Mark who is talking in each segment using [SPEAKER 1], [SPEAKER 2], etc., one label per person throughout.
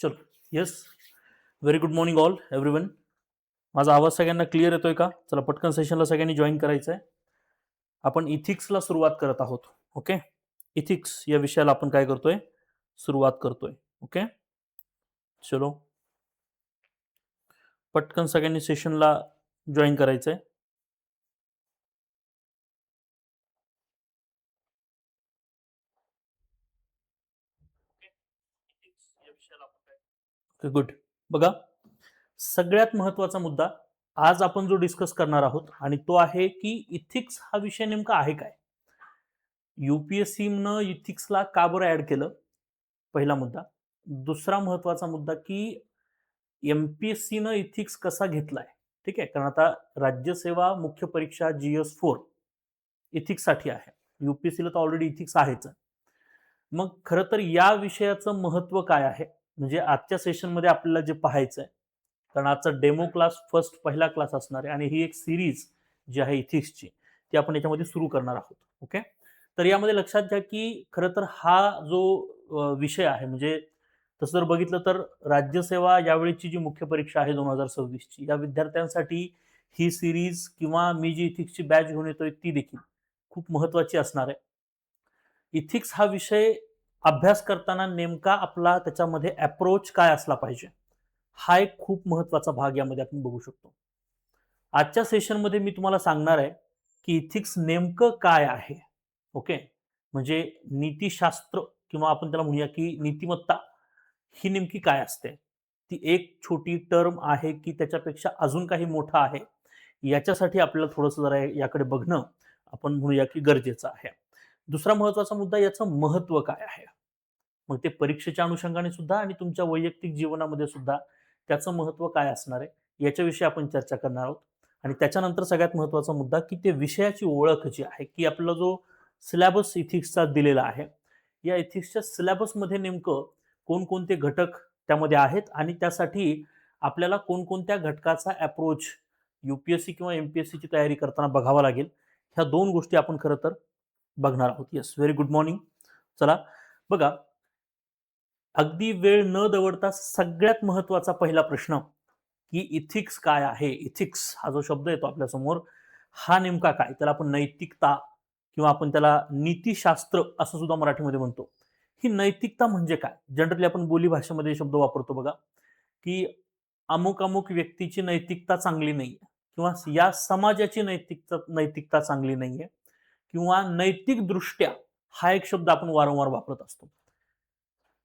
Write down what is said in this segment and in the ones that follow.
[SPEAKER 1] चलो. Yes. Very good morning all everyone. माझा आवाज सगळ्यांना क्लिअर येतोय का? चला पटकन सेशनला सगळ्यांनी जॉईन करायचं आहे. आपण इथिक्सला सुरुवात करत आहोत. ओके. इथिक्स या विषयाला आपण काय करतोय? सुरुवात करतोय. ओके. चलो पटकन सगळ्यांनी सेशनला जॉईन करायचं आहे. Okay good. बघा, सगळ्यात महत्वाचा मुद्दा आज आपण जो डिस्कस करणार आहोत आणि तो आहे की इथिक्स हा विषय नेमका आहे काय. यूपीएससीनं इथिक्सला का बरं ऍड केलं, पहिला मुद्दा. दुसरा महत्वाचा मुद्दा की एमपीएससीनं इथिक्स कसा घेतलाय. ठीक आहे, कारण आता राज्यसेवा मुख्य परीक्षा GS4 इथिक्स साठी आहे. यूपीएससीला तर ऑलरेडी इथिक्स आहेच. मग खरं तर या विषयाचं महत्व काय आहे, म्हणजे आजच्या सेशनमध्ये आपल्याला जे पाहायचं आहे, कारण आजचा डेमो क्लास पहिला क्लास असणार आहे आणि ही एक सिरीज जी आहे इथिक्सची ती आपण याच्यामध्ये सुरू करणार आहोत. ओके. तर यामध्ये लक्षात घ्या की खरं तर हा जो विषय आहे, म्हणजे तसं जर बघितलं तर राज्यसेवा यावेळीची जी मुख्य परीक्षा आहे 2026 ची, या विद्यार्थ्यांसाठी ही सिरीज किंवा मी जी इथिक्सची बॅच घेऊन येतोय ती देखील खूप महत्वाची असणार आहे. इथिक्स हा विषय अभ्यास करताना नेमका आपला त्याच्यामध्ये अप्रोच काय असला पाहिजे, हा एक खूप महत्वाचा भाग यामध्ये आपण बघू शकतो. आजच्या सेशनमध्ये मी तुम्हाला सांगणार आहे की इथिक्स नेमकं काय आहे. ओके. म्हणजे नीतिशास्त्र किंवा आपण त्याला म्हणूया की नीतिमत्ता ही नेमकी काय असते. ती एक छोटी टर्म आहे की त्याच्यापेक्षा अजून काही मोठं आहे, याच्यासाठी आपल्याला थोडंसं जरा याकडे बघणं आपण म्हणूया की गरजेचं आहे. दुसरा महत्वाचा मुद्दा, याचं महत्व काय आहे. मग ते परीक्षेच्या अनुषंगाने सुद्धा आणि तुमच्या वैयक्तिक जीवनामध्ये सुद्धा त्याचं महत्व काय असणार आहे याच्याविषयी आपण चर्चा करणार आहोत. आणि त्याच्यानंतर सगळ्यात महत्वाचा मुद्दा की ते विषयाची ओळख जी आहे, की आपला जो सिलेबस इथिक्सचा दिलेला आहे, या इथिक्सच्या सिलेबसमध्ये नेमकं कोणकोणते घटक त्यामध्ये आहेत आणि त्यासाठी आपल्याला कोणकोणत्या घटकाचा अप्रोच यूपीएससी किंवा एमपीएससीची तयारी करताना बघावा लागेल. ह्या दोन गोष्टी आपण खरं तर बघणार आहोत. Yes, very good morning. चला बघा, अगदी वेळ न दवडता सगळ्यात महत्वाचा पहिला प्रश्न की इथिक्स काय आहे. इथिक्स हा जो शब्द येतो आपल्या समोर, हा नेमका काय. त्याला आपण नैतिकता किंवा आपण त्याला नीतिशास्त्र असं सुद्धा मराठीमध्ये म्हणतो. ही नैतिकता म्हणजे काय. जनरली आपण बोली भाषेमध्ये शब्द वापरतो बघा, की अमुक अमुक व्यक्तीची नैतिकता चांगली नाहीये किंवा या समाजाची नैतिकता चांगली नाहीये किंवा नैतिक दृष्ट्या हा एक शब्द आपण वारंवार वापरत असतो.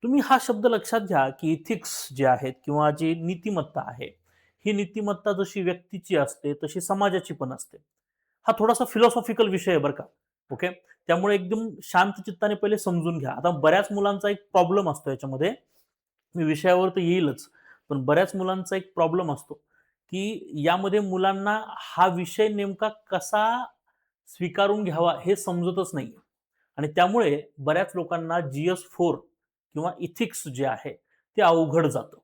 [SPEAKER 1] तुम्ही हा शब्द लक्षात घ्या की इथिक्स जे आहेत किंवा जी नीतिमत्ता आहे, ही नीतिमत्ता जशी व्यक्तीची असते तशी समाजाची पण असते. हा थोडासा फिलॉसॉफिकल विषय आहे बरं का. ओके. त्यामुळे एकदम शांत चित्ताने पहिले समजून घ्या. आता बऱ्याच मुलांचा एक प्रॉब्लेम असतो याच्यामध्ये, मी विषयावर तर येईलच, पण बऱ्याच मुलांचा एक प्रॉब्लेम असतो की यामध्ये मुलांना हा विषय नेमका कसा स्वीकारून घ्यावा हे समजतच नाही. आणि त्यामुळे बऱ्याच लोकांना GS4 किंवा इथिक्स जे आहे ते अवघड जातं.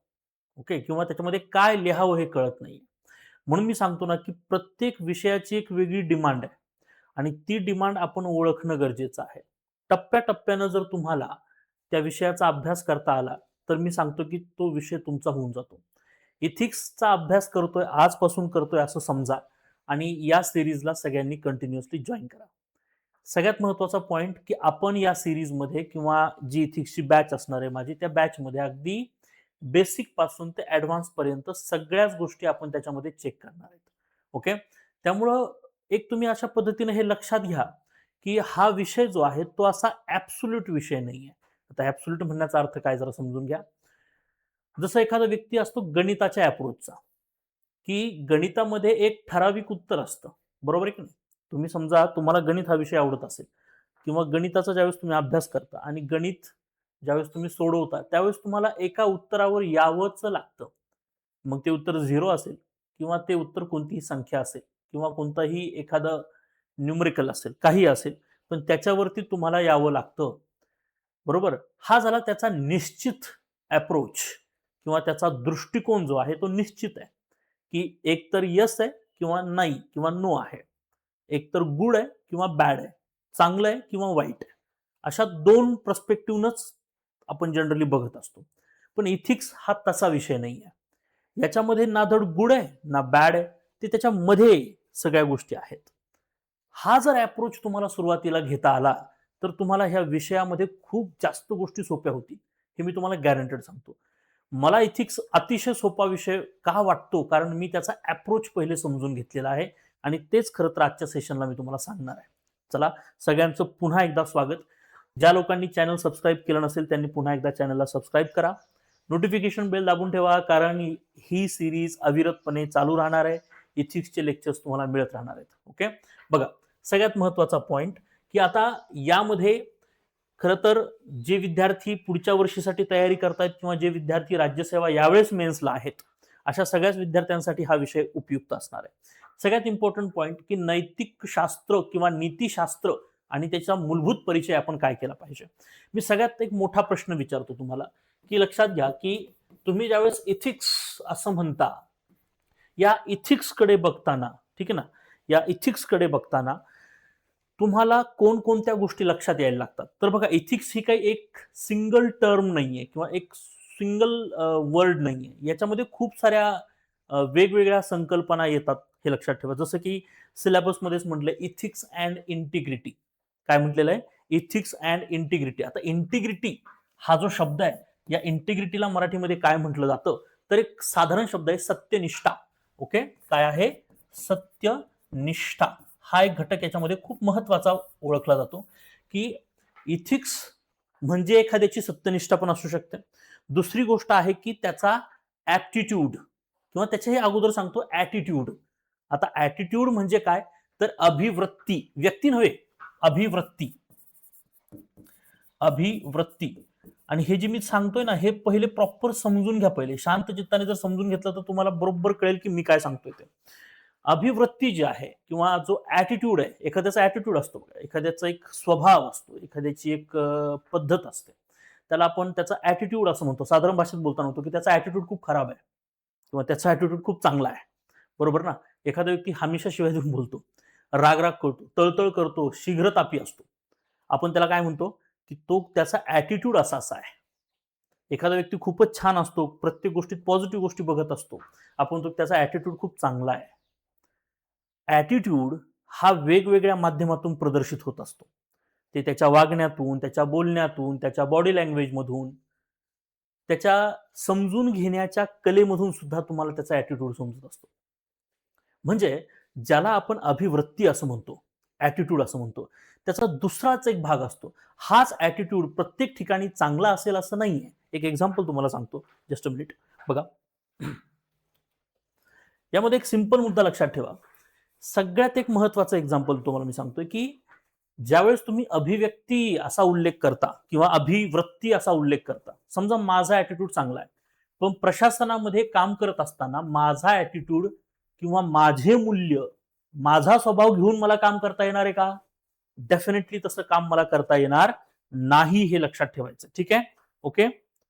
[SPEAKER 1] ओके. किंवा त्याच्यामध्ये काय लिहावं हे कळत नाही. म्हणून मी सांगतो ना की प्रत्येक विषयाची एक वेगळी डिमांड आहे आणि ती डिमांड आपण ओळखणं गरजेचं आहे. टप्प्याटप्प्यानं जर तुम्हाला त्या विषयाचा अभ्यास करता आला तर मी सांगतो की तो विषय तुमचा होऊन जातो. इथिक्सचा अभ्यास करतोय, आजपासून करतोय असं समजा आणि या सिरीजला सगळ्यांनी कंटिन्युअसली जॉईन करा. सगळ्यात महत्वाचा पॉइंट की आपण या सिरीजमध्ये किंवा जी इथिक्सची बॅच असणार आहे माझी, त्या बॅचमध्ये अगदी बेसिक पासून ते ऍडव्हान्स पर्यंत सगळ्याच गोष्टी आपण त्याच्यामध्ये चेक करणार आहेत. ओके. त्यामुळं एक तुम्ही अशा पद्धतीने हे लक्षात घ्या की हा विषय जो आहे तो असा ऍब्सोल्यूट विषय नाहीये. आता ऍब्सोल्यूट म्हणण्याचा अर्थ काय जरा समजून घ्या. जसं एखादा व्यक्ती असतो गणिताच्या अप्रोचचा, की गणितामध्ये एक ठराविक उत्तर असतं, बरोबर आहे की नाही. तुम्ही समजा तुम्हाला गणित हा विषय आवडत असेल किंवा गणिताचा ज्यावेळेस तुम्ही अभ्यास करता आणि गणित ज्यावेळेस तुम्ही सोडवता त्यावेळेस तुम्हाला एका उत्तरावर यावंच लागतं. मग ते उत्तर 0 असेल किंवा ते उत्तर कोणतीही संख्या असेल किंवा कोणताही एखादं न्यूमरिकल असेल, काही असेल, पण त्याच्यावरती तुम्हाला यावं लागतं. बरोबर. हा झाला त्याचा निश्चित अप्रोच किंवा त्याचा दृष्टिकोन जो आहे तो निश्चित आहे, की एक तर यस आहे किंवा नाही किंवा नो आहे. एक तर गुड आहे किंवा बॅड आहे. चांगलं आहे किंवा वाईट आहे. अशा दोन पर्स्पेक्टिव्हनच आपण जनरली बघत असतो. पण इथिक्स हा तसा विषय नाही आहे. याच्यामध्ये ना धड गुड आहे ना बॅड आहे, ते त्याच्यामध्ये सगळ्या गोष्टी आहेत. हा जर अप्रोच तुम्हाला सुरुवातीला घेता आला तर तुम्हाला ह्या विषयामध्ये खूप जास्त गोष्टी सोप्या होतील, हे मी तुम्हाला गॅरंटेड सांगतो. मला इथिक्स अतिशय सोपा विषय का वाटतो, कारण मी त्याचा अप्रोच पहिले समजून घेतलेला आहे आणि तेच खरं तर आजच्या सेशनला मी तुम्हाला सांगणार आहे. चला, सगळ्यांचं पुन्हा एकदा स्वागत. ज्या लोकांनी चॅनल सबस्क्राईब केलं नसेल त्यांनी पुन्हा एकदा चॅनलला सबस्क्राईब करा, नोटिफिकेशन बेल दाबून ठेवा, कारण ही सिरीज अविरतपणे चालू राहणार आहे. इथिक्सचे लेक्चर्स तुम्हाला मिळत राहणार आहेत. ओके, बघा, सगळ्यात महत्वाचा पॉइंट की आता यामध्ये खरं तर जे विद्यार्थी पुढच्या वर्षीसाठी तयारी करतायत किंवा जे विद्यार्थी राज्यसेवा यावेळेस मेन्सला आहेत, अशा सगळ्याच विद्यार्थ्यांसाठी हा विषय उपयुक्त असणार आहे. सगळ्यात इम्पॉर्टंट पॉइंट की नैतिक शास्त्र किंवा नीतिशास्त्र आणि त्याचा मूलभूत परिचय आपण काय केला पाहिजे. मी सगळ्यात एक मोठा प्रश्न विचारतो तुम्हाला, की लक्षात घ्या की तुम्ही ज्यावेळेस इथिक्स असं म्हणता, या इथिक्सकडे बघताना, ठीक आहे ना, या इथिक्सकडे बघताना तुम्हाला कोणकोणत्या गोष्टी लक्षात यायला लागतात. तर बघा, इथिक्स ही काही एक सिंगल टर्म नाहीये किंवा एक सिंगल वर्ड नाहीये. याच्यामध्ये खूप साऱ्या वेगवेगळ्या संकल्पना येतात, हे लक्षात ठेवा. जसं की सिलेबसमध्येच म्हटलंय इथिक्स अँड इंटिग्रिटी. काय म्हटलेलं आहे? Ethics and integrity. आता इंटिग्रिटी हा जो शब्द आहे, या इंटिग्रिटीला मराठीमध्ये काय म्हटलं जातं, तर एक साधारण शब्द आहे सत्यनिष्ठा. ओके, काय आहे? सत्यनिष्ठा हा एक घटक याच्यामध्ये खूप महत्वाचा ओळखला जातो, की इथिक्स म्हणजे एखाद्याची सत्यनिष्ठा पण असू शकते. दुसरी गोष्ट आहे की त्याचा ऍप्टिट्यूड, किंवा त्याच्या अगोदर सांगतो ऍटिट्यूड. आता ऍटिट्यूड म्हणजे काय, तर अभिवृत्ती, व्यक्ती नव्हे, अभिवृत्ती. अभिवृत्ती. आणि हे जे मी सांगतोय ना, हे पहिले प्रॉपर समजून घ्या. पहिले शांत चित्ताने जर समजून घेतलं तर तुम्हाला बरोबर कळेल की मी काय सांगतोय ते. अभिवृत्ती जी आहे किंवा जो ऍटिट्यूड आहे, एखाद्याचा ऍटिट्यूड असतो, एखाद्याचा एक स्वभाव असतो, एखाद्याची एक पद्धत असते, त्याला आपण त्याचा ऍटिट्यूड असं म्हणतो. साधारण भाषेत बोलताना होतो की त्याचा ऍटिट्यूड खूप खराब आहे किंवा त्याचा ऍटिट्यूड खूप चांगला आहे, बरोबर ना. एखादा व्यक्ती हमेशा शिवाय देऊन बोलतो, राग राग करतो, तळतळ करतो, शीघ्रतापी असतो, आपण त्याला काय म्हणतो, की तो त्याचा ऍटिट्यूड असा असा आहे. एखादा व्यक्ती खूपच छान असतो, प्रत्येक गोष्टीत पॉझिटिव्ह गोष्टी बघत असतो, आपण तो त्याचा ऍटिट्यूड खूप चांगला आहे. ॲटिट्यूड हा वेगवेगळ्या माध्यमातून प्रदर्शित होत असतो. ते त्याच्या वागण्यातून, त्याच्या बोलण्यातून, त्याच्या बॉडी लँग्वेजमधून, त्याच्या समजून घेण्याच्या कलेमधून सुद्धा तुम्हाला त्याचा ॲटिट्यूड समजत असतो. म्हणजे ज्याला आपण अभिवृत्ती असं म्हणतो, ॲटिट्यूड असं म्हणतो, त्याचा दुसराच एक भाग असतो. हाच ॲटिट्यूड प्रत्येक ठिकाणी चांगला असेल असं नाहीये. एक एक्झाम्पल तुम्हाला सांगतो, जस्ट अ मिनिट. बघा, यामध्ये एक सिंपल मुद्दा लक्षात ठेवा. सगळ्यात एक महत्वाचं एक्झाम्पल तुम्हाला मी सांगतोय, की ज्यावेळेस तुम्ही अभिव्यक्ती असा उल्लेख करता किंवा अभिवृत्ती असा उल्लेख करता, समजा माझा ॲटिट्यूड चांगला आहे, पण प्रशासनामध्ये काम करत असताना माझा ॲटिट्यूड किंवा माझे मूल्य, माझा स्वभाव घेऊन मला काम करता येणार आहे का? डेफिनेटली तसं काम मला करता येणार नाही, हे लक्षात ठेवायचं. ठीक आहे, ओके.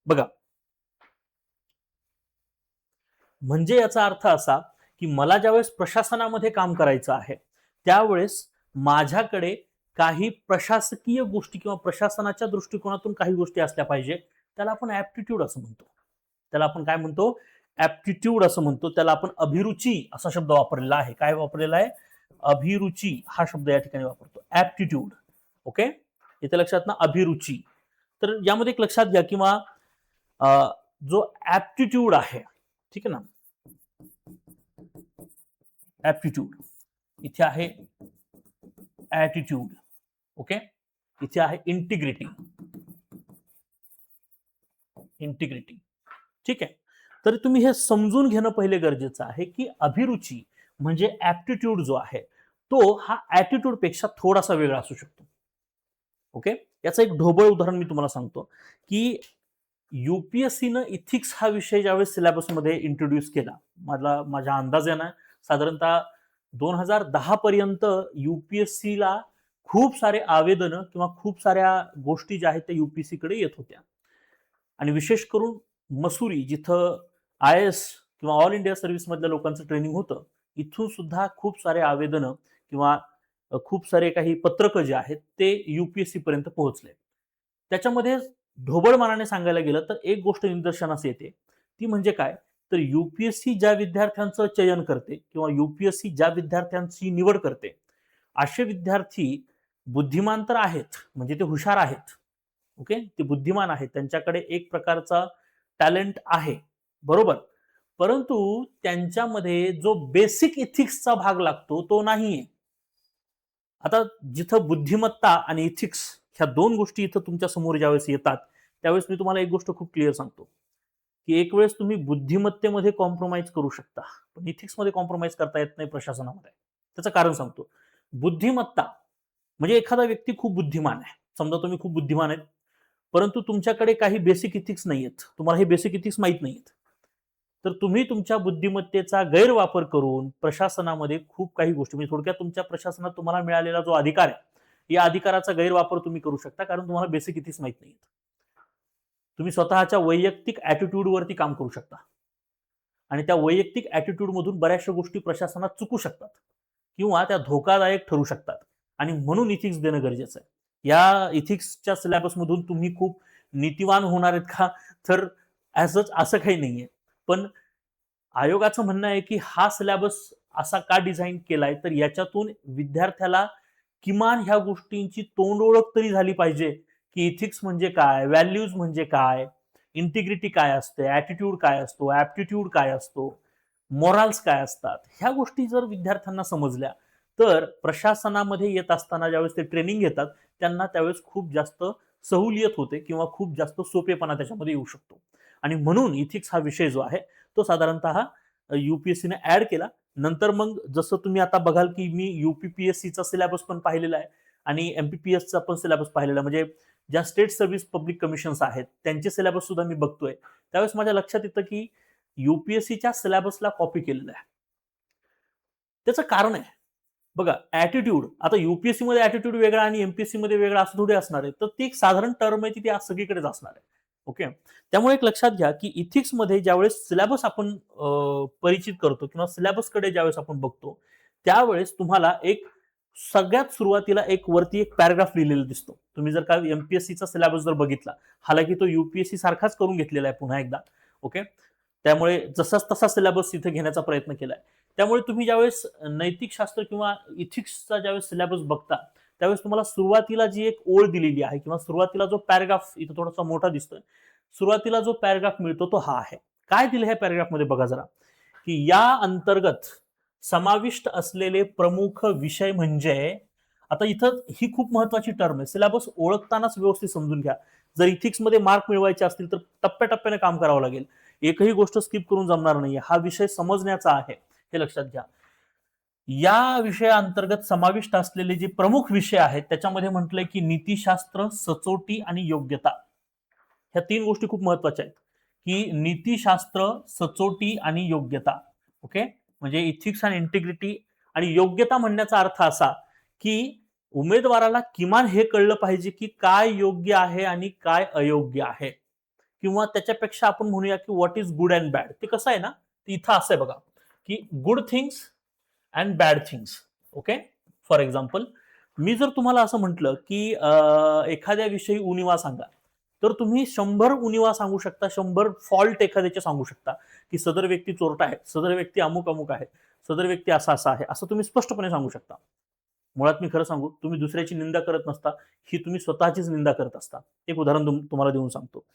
[SPEAKER 1] बघा, म्हणजे याचा अर्थ असा की मला ज्यावेळेस प्रशासनामध्ये काम करायचं आहे, त्यावेळेस माझ्याकडे काही प्रशासकीय गोष्टी किंवा प्रशासनाच्या दृष्टिकोनातून काही गोष्टी असल्या पाहिजे. त्याला आपण ऍप्टिट्यूड असं म्हणतो. त्याला आपण काय म्हणतो? ऍप्टिट्यूड असं म्हणतो. त्याला आपण अभिरुची असा शब्द वापरलेला आहे. काय वापरलेला आहे? अभिरुची हा शब्द या ठिकाणी वापरतो. ऍप्टिट्यूड. ओके, इथे लक्षात ना, अभिरुची. तर यामध्ये एक लक्षात घ्या किंवा जो ऍप्टिट्यूड आहे, ठीक आहे ना, ऍप्टिट्यूड, इथे आहे ऍटिट्यूड, ओके, इथे आहे इंटिग्रिटी. इंटिग्रिटी, ठीक आहे. तर तुम्ही हे समजून घेणं पहिले गरजेचं आहे की अभिरुची म्हणजे ऍप्टिट्यूड जो आहे, तो हा ऍटिट्यूड पेक्षा थोडासा वेगळा असू शकतो. ओके, याचं एक ढोबळ उदाहरण मी तुम्हाला सांगतो, की युपीएससीनं इथिक्स हा विषय ज्यावेळेस सिलेबसमध्ये इंट्रोड्यूस केला, माझ्या अंदाजानं साधारणतः 2010 पर्यंत युपीएससीला खूप सारे आवेदन किंवा खूप साऱ्या गोष्टी ज्या आहेत त्या युपीएससी कडे येत होत्या. आणि विशेष करून मसुरी, जिथं IAS किंवा ऑल इंडिया सर्व्हिस मधल्या लोकांचं ट्रेनिंग होतं, इथून सुद्धा खूप सारे आवेदन किंवा खूप सारे काही पत्रक जे आहेत ते युपीएससी पर्यंत पोहोचले. त्याच्यामध्ये ढोबळमानाने सांगायला गेलं तर एक गोष्ट निदर्शनास येते, ती म्हणजे काय, तर युपीएससी ज्या विद्यार्थ्यांचं चयन करते किंवा युपीएससी ज्या विद्यार्थ्यांची निवड करते, असे विद्यार्थी बुद्धिमान तर आहेत, म्हणजे ते हुशार आहेत. ओके, ते बुद्धिमान आहेत, त्यांच्याकडे एक प्रकारचा टॅलेंट आहे, बरोबर. परंतु त्यांच्यामध्ये जो बेसिक इथिक्सचा भाग लागतो तो नाहीये. आता जिथं बुद्धिमत्ता आणि इथिक्स ह्या दोन गोष्टी इथं तुमच्या समोर ज्यावेळेस येतात, त्यावेळेस मी तुम्हाला एक गोष्ट खूप क्लिअर सांगतो, की एक वेळेस तुम्ही बुद्धिमत्तेमध्ये कॉम्प्रोमाइज करू शकता, पण इथिक्समध्ये कॉम्प्रोमाइज करता येत नाही प्रशासनामध्ये. त्याचं कारण सांगतो. बुद्धिमत्ता म्हणजे एखादा व्यक्ती खूप बुद्धिमान आहे. समजा तुम्ही खूप बुद्धिमान आहेत, परंतु तुमच्याकडे काही बेसिक इथिक्स नाहीयेत. तुम्हाला हे बेसिक इथिक्स माहीत नाहीयेत. तर तुम्ही तुमच्या बुद्धिमत्तेचा गैरवापर करून प्रशासनामध्ये खूप काही गोष्टी, म्हणजे थोडक्यात तुमच्या प्रशासनात तुम्हाला मिळालेला जो अधिकार आहे, या अधिकाराचा गैरवापर तुम्ही करू शकता, कारण तुम्हाला बेसिक इथिक्स माहीत नाहीयेत. तुम्ही स्वतःच्या वैयक्तिक ॲटिट्यूड वरती काम करू शकता आणि त्या वैयक्तिक ॲटिट्यूड मधून बऱ्याचशा गोष्टी प्रशासनात चुकू शकतात किंवा त्या धोकादायक ठरू शकतात आणि म्हणून इथिक्स देणं गरजेचं आहे. या इथिक्सच्या सिलेबसमधून तुम्ही खूप नीतिवान होणार आहेत का, तर असं काही नाहीये. पण आयोगाचं म्हणणं आहे की हा सिलेबस असा का डिझाईन केलाय, तर याच्यातून विद्यार्थ्याला किमान ह्या गोष्टींची तोंड ओळख तरी झाली पाहिजे, की इथिक्स म्हणजे काय, व्हॅल्यूज म्हणजे काय, इंटिग्रिटी काय असते, ॲटिट्यूड काय असतो, ॲप्टिट्यूड काय असतो, मोरल्स काय असतात. ह्या गोष्टी जर विद्यार्थ्यांना समजल्या, तर प्रशासनामध्ये येत असताना ज्यावेळेस ते ट्रेनिंग घेतात, त्यांना त्यावेळेस खूप जास्त सहूलियत होते किंवा खूप जास्त सोपेपणा त्याच्यामध्ये येऊ शकतो. आणि म्हणून इथिक्स हा विषय जो आहे, तो साधारणतः युपीएससीने ऍड केला. नंतर मग जसं तुम्ही आता बघाल, की मी यूपीपीएससीचा सिलेबस पण पाहिलेला आहे आणि एमपीपीएसचा पण सिलेबस पाहिलेला आहे. म्हणजे ज्या स्टेट सर्व्हिस पब्लिक कमिशन्स आहेत, त्यांचे सिलेबस सुद्धा मी बघतोय. त्यावेळेस माझ्या लक्षात येतं, की युपीएससीच्या सिलेबसला कॉपी केलेलं आहे. त्याचं कारण आहे. बघा, ॲटिट्यूड आता युपीएससी मध्ये ॲटिट्यूड वेगळा आणि एमपीएससी मध्ये वेगळा असं थोडी असणार आहे. तर ती एक साधारण टर्म आहे, ती आज सगळीकडेच असणार आहे. ओके. त्यामुळे एक लक्षात घ्या, की इथिक्स मध्ये ज्यावेळेस सिलेबस आपण परिचित करतो किंवा सिलेबसकडे ज्यावेळेस आपण बघतो, त्यावेळेस तुम्हाला एक सगळ्यात सुरुवातीला एक वरती एक पॅराग्राफ लिहिलेला दिसतो. तुम्ही जर का एमपीएससीचा सिलेबस जर बघितला, हालाकी तो युपीएससी सारखाच करून घेतलेला आहे पुन्हा एकदा. ओके. त्यामुळे जसाच तसा सिलेबस इथे घेण्याचा प्रयत्न केलाय. त्यामुळे तुम्ही ज्यावेळेस नैतिक शास्त्र किंवा इथिक्सचा ज्यावेळेस सिलेबस बघता, त्यावेळेस तुम्हाला सुरुवातीला जी एक ओळ दिलेली आहे किंवा सुरुवातीला जो पॅराग्राफ इथं थोडासा मोठा दिसतोय, सुरुवातीला जो पॅराग्राफ मिळतो तो हा आहे. काय दिलं ह्या पॅराग्राफमध्ये बघा जरा, की या अंतर्गत समाविष्ट असलेले प्रमुख विषय म्हणजे, आता इथं ही खूप महत्वाची टर्म आहे. सिलेबस ओळखतानाच व्यवस्थित समजून घ्या. जर इथिक्समध्ये मार्क मिळवायचे असतील तर टप्प्याटप्प्याने काम करावं लागेल. एकही गोष्ट स्किप करून जमणार नाहीये. हा विषय समजण्याचा आहे, हे लक्षात घ्या. या विषयाअंतर्गत समाविष्ट असलेले जे प्रमुख विषय आहेत, त्याच्यामध्ये म्हटलंय की नीतिशास्त्र, सचोटी आणि योग्यता. ह्या तीन गोष्टी खूप महत्वाच्या आहेत, की नीतिशास्त्र, सचोटी आणि योग्यता. ओके. म्हणजे इथिक्स आणि इंटिग्रिटी आणि योग्यता म्हणण्याचा अर्थ असा, की उमेदवाराला किमान हे कळलं पाहिजे, की काय योग्य आहे आणि काय अयोग्य आहे, किंवा त्याच्यापेक्षा आपण म्हणूया की what is good and bad. ते कसं आहे ना, इथं असं आहे बघा, की good things and bad things. Okay. For example, मी जर तुम्हाला असं म्हटलं, की एखाद्या विषयी उणिवा सांगा, तर तुम्ही 100 उणिवा सांगू शकता, 100 फॉल्ट एखाद्याचे सांगू शकता, की सदर व्यक्ती चोरटा आहे, सदर व्यक्ती अमुक अमुक आहे, सदर व्यक्ती असा असा आहे, असं तुम्ही स्पष्टपणे सांगू शकता. मुळात मी खरं सांगू, तुम्ही दुसऱ्याची निंदा करत नसता, ही तुम्ही स्वतःचीच निंदा करत असता. एक उदाहरण तुम्हाला देऊन सांगतो.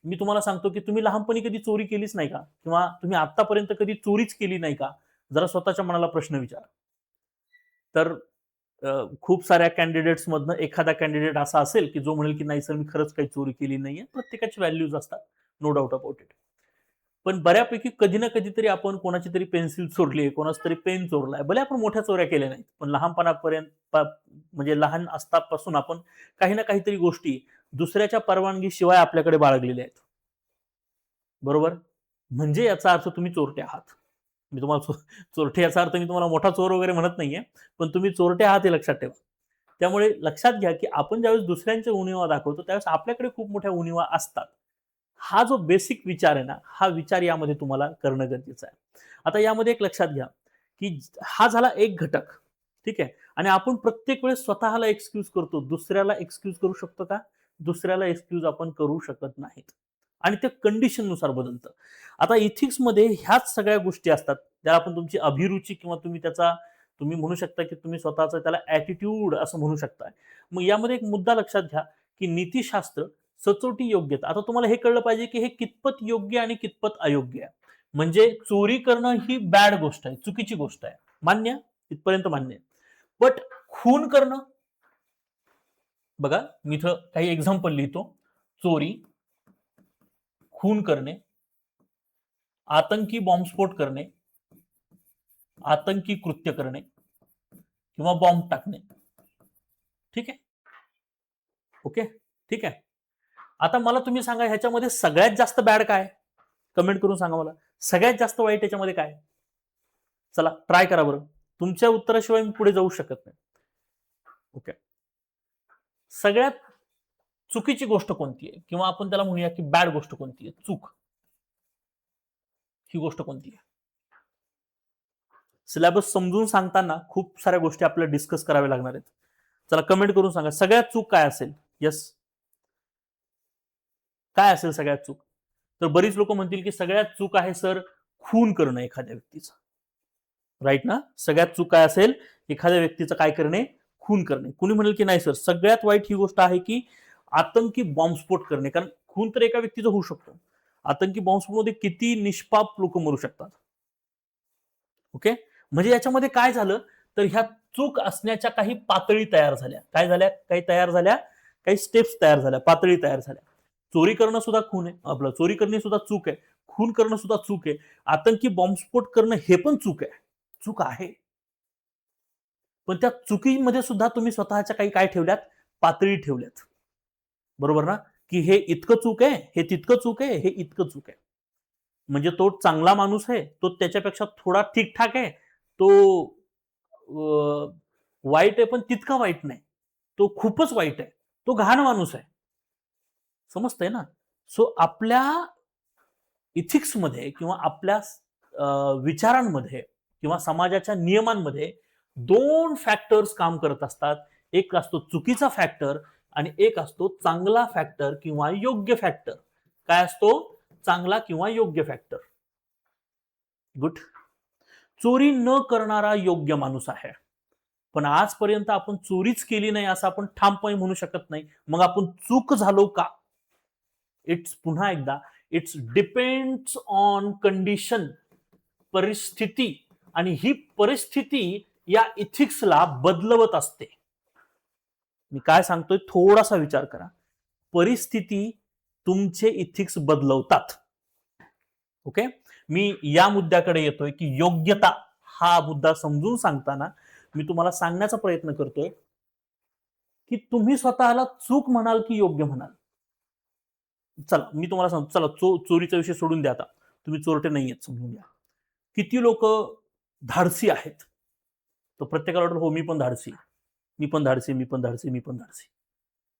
[SPEAKER 1] मी तुम्हाला सांगतो, की तुम्ही लहानपणी कधी चोरी केलीच नाही का, किंवा तुम्ही आतापर्यंत कधी चोरीच केली नाही का? जरा स्वतःच्या मनाला प्रश्न विचारा. तर खूप साऱ्या कॅन्डिडेट्स मधनं एखादा कॅन्डिडेट असा असेल, की जो म्हणेल की नाही सर, मी खरंच काही चोरी केली नाहीये. प्रत्येकाची व्हॅल्यूज असतात, नो डाऊट अबाउट इट. पण बऱ्यापैकी कधी ना कधीतरी आपण कोणाची तरी पेन्सिल चोरली, कोणाचा तरी पेन चोरलाय. भले आपण मोठ्या चोऱ्या केल्या नाहीत, पण लहानपणापर्यंत म्हणजे लहान असतापासून आपण काही ना काहीतरी गोष्टी दुसऱ्याच्या परवानगीशिवाय आपल्याकडे बाळगलेल्या आहेत. बरोबर? म्हणजे याचा अर्थ तुम्ही चोरटे आहात. मी तुम्हाला चोरटे याचा अर्थ मी तुम्हाला मोठा चोर वगैरे म्हणत नाहीये, पण तुम्ही चोरटे आहात हे लक्षात ठेवा. त्यामुळे लक्षात घ्या, की आपण ज्यावेळेस दुसऱ्यांच्या उणिवा दाखवतो, त्यावेळेस आपल्याकडे खूप मोठ्या उणिवा असतात. हा जो बेसिक विचार आहे ना, हा विचार यामध्ये तुम्हाला करणं गरजेचं आहे. आता यामध्ये एक लक्षात घ्या, की हा झाला एक घटक. ठीक आहे. आणि आपण प्रत्येक वेळेस स्वतःला एक्सक्यूज करतो. दुसऱ्याला एक्सक्यूज करू शकतो का? दुसऱ्याला एक्सक्यूज आपण करू शकत नाहीत आणि ते कंडिशननुसार बदलतं. आता इथिक्समध्ये ह्याच सगळ्या गोष्टी असतात, ज्याला आपण तुमची अभिरुची किंवा तुम्ही म्हणू शकता की तुम्ही स्वतःचा त्याला ॲटिट्यूड असं म्हणू शकता. मग यामध्ये एक मुद्दा लक्षात घ्या, की नीतिशास्त्र, सचोटी, योग्यता. आता तुम्हाला हे कळलं पाहिजे की हे कितपत योग्य आणि कितपत अयोग्य आहे. म्हणजे चोरी करणं ही बॅड गोष्ट आहे, चुकीची गोष्ट आहे. मान्य? इथपर्यंत मान्य आहे. बट खून करणं, बघा मी इथं काही एक्झाम्पल लिहितो. चोरी, खून करणे, आतंकी बॉम्बस्फोट करणे, आतंकी कृत्य करणे किंवा बॉम्ब टाकणे. ठीक आहे? ओके, ठीक आहे. आता मला तुम्ही सांगा ह्याच्यामध्ये सगळ्यात जास्त बॅड काय? कमेंट करून सांगा मला. सगळ्यात जास्त वाईट याच्यामध्ये काय? चला ट्राय करा बरं. तुमच्या उत्तराशिवाय मी पुढे जाऊ शकत नाही. ओके. सगळ्यात चुकीची गोष्ट कोणती आहे? किंवा आपण त्याला म्हणूया की बॅड गोष्ट कोणती आहे? चूक. ही गोष्ट कोणती आहे? सिलेबस समजून सांगताना खूप साऱ्या गोष्टी आपल्याला डिस्कस कराव्या लागणार आहेत. चला कमेंट करून सांगा सगळ्यात चूक काय असेल? यस, काय असेल सगळ्यात चूक? तर बरीच लोक म्हणतील की सगळ्यात चूक आहे सर खून करणं एखाद्या व्यक्तीचं. राईट ना? सगळ्यात चूक काय असेल? एखाद्या व्यक्तीचं काय करणे? खून करणे. कुणी म्हणेल की नाही सर सगळ्यात वाईट ही गोष्ट आहे की आतंकी बॉम्बस्फोट करणे, कारण खून तर एका व्यक्तीचा होऊ शकतो. आतंकी बॉम्बस्फोटमध्ये किती निष्पाप लोक मरू शकतात. ओके, म्हणजे याच्यामध्ये काय झालं तर ह्या चूक असण्याच्या काही पातळी तयार झाल्या. काय झाल्या? काही तयार झाल्या, काही स्टेप्स तयार झाल्या, पातळी तयार झाल्या. चोरी करणं सुद्धा खून आहे, आपलं चोरी करणे सुद्धा चूक आहे, खून करणं सुद्धा चूक आहे, आतंकी बॉम्बस्फोट करणं हे पण चूक आहे. चूक आहे, पण त्या चुकीमध्ये सुद्धा तुम्ही स्वतःच्या काही काय ठेवल्यात? पातळी ठेवल्यात. बरोबर ना? की हे इतकं चूक आहे, हे तितकं चूक आहे, हे इतकं चूक आहे. म्हणजे तो चांगला माणूस आहे, तो त्याच्यापेक्षा थोडा ठीकठाक आहे, तो वाईट आहे पण तितका वाईट नाही, तो खूपच वाईट आहे, तो घाण माणूस आहे. समजतंय ना? सो आपल्या इथिक्समध्ये किंवा आपल्या विचारांमध्ये किंवा समाजाच्या नियमांमध्ये दोन फॅक्टर्स काम करत असतात. एक असतो चुकीचा फॅक्टर आणि एक असतो चांगला फॅक्टर किंवा योग्य फॅक्टर. काय असतो? चांगला किंवा योग्य फॅक्टर. गुड. चोरी न करणारा योग्य माणूस आहे, पण आजपर्यंत आपण चोरीच केली नाही असं आपण ठामपणे म्हणू शकत नाही. मग आपण चूक झालो का? इट्स पुन्हा एकदा इट्स डिपेंड्स ऑन कंडिशन, परिस्थिती, आणि ही परिस्थिती या इथिक्सला बदलवत असते. मी काय सांगतोय थोडासा विचार करा. परिस्थिती तुमचे इथिक्स बदलवतात. ओके, मी या मुद्द्याकडे येतोय की योग्यता हा मुद्दा समजून सांगताना मी तुम्हाला सांगण्याचा प्रयत्न करतोय की तुम्ही स्वतःला चूक म्हणाल की योग्य म्हणाल. चला मी तुम्हाला सांगतो, चला चोरीचा विषय सोडून द्या, आता तुम्ही चोरटे नाहीयेत समजून घ्या. किती लोक धाडसी आहेत? तर प्रत्येकाला वाटतं हो मी पण धाडसी, मी पण धाडसी, मी पण धाडसी, मी पण धाडसी.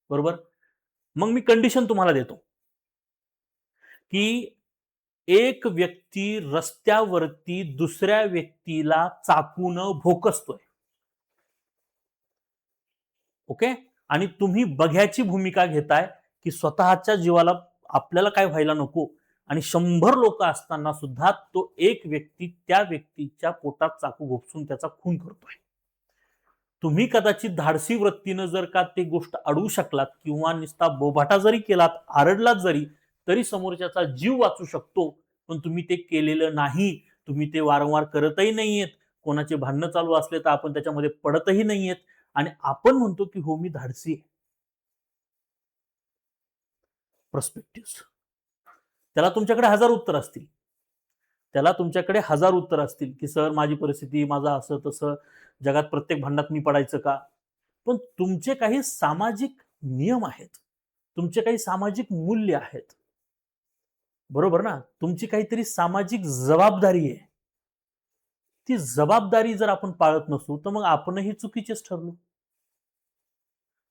[SPEAKER 1] बरोबर? मग मी कंडिशन तुम्हाला देतो की एक व्यक्ती रस्त्यावरती दुसऱ्या व्यक्तीला चाकून भोकसतोय. ओके, आणि तुम्ही बघ्याची भूमिका घेताय की स्वतःच्या जीवाला आपल्याला काय व्हायला नको, आणि 100 लोक असताना सुद्धा तो एक व्यक्ती त्या व्यक्तीच्या पोटात चाकू घुसून त्याचा खून करतोय. तुम्ही कदाचित धाडसी वृत्तीनं जर का ती गोष्ट अडवू शकलात किंवा नुसता बोभाटा जरी केलात, आरडलात जरी, तरी समोरच्याचा जीव वाचू शकतो. पण तुम्ही ते केलेलं नाही. तुम्ही ते वारंवार करतही नाहीयेत. कोणाचे भांडणं चालू असले तर आपण त्याच्यामध्ये पडतही नाहीयेत आणि आपण म्हणतो की हो मी धाडसी आहे. पर्स्पेक्टिव्ह, त्याला तुमच्याकडे हजार उत्तर असतील. त्याला तुमच्याकडे हजार उत्तर असतील की सर माझी परिस्थिती, माझं असं तसं, जगात प्रत्येक भांडणात मी पडायचं का? पण तुमचे काही सामाजिक नियम आहेत, तुमचे काही सामाजिक मूल्य आहेत. बरोबर ना? तुमची काहीतरी सामाजिक जबाबदारी आहे. ती जबाबदारी जर आपण पाळत नसू तर मग आपणही चुकीचेच ठरलो.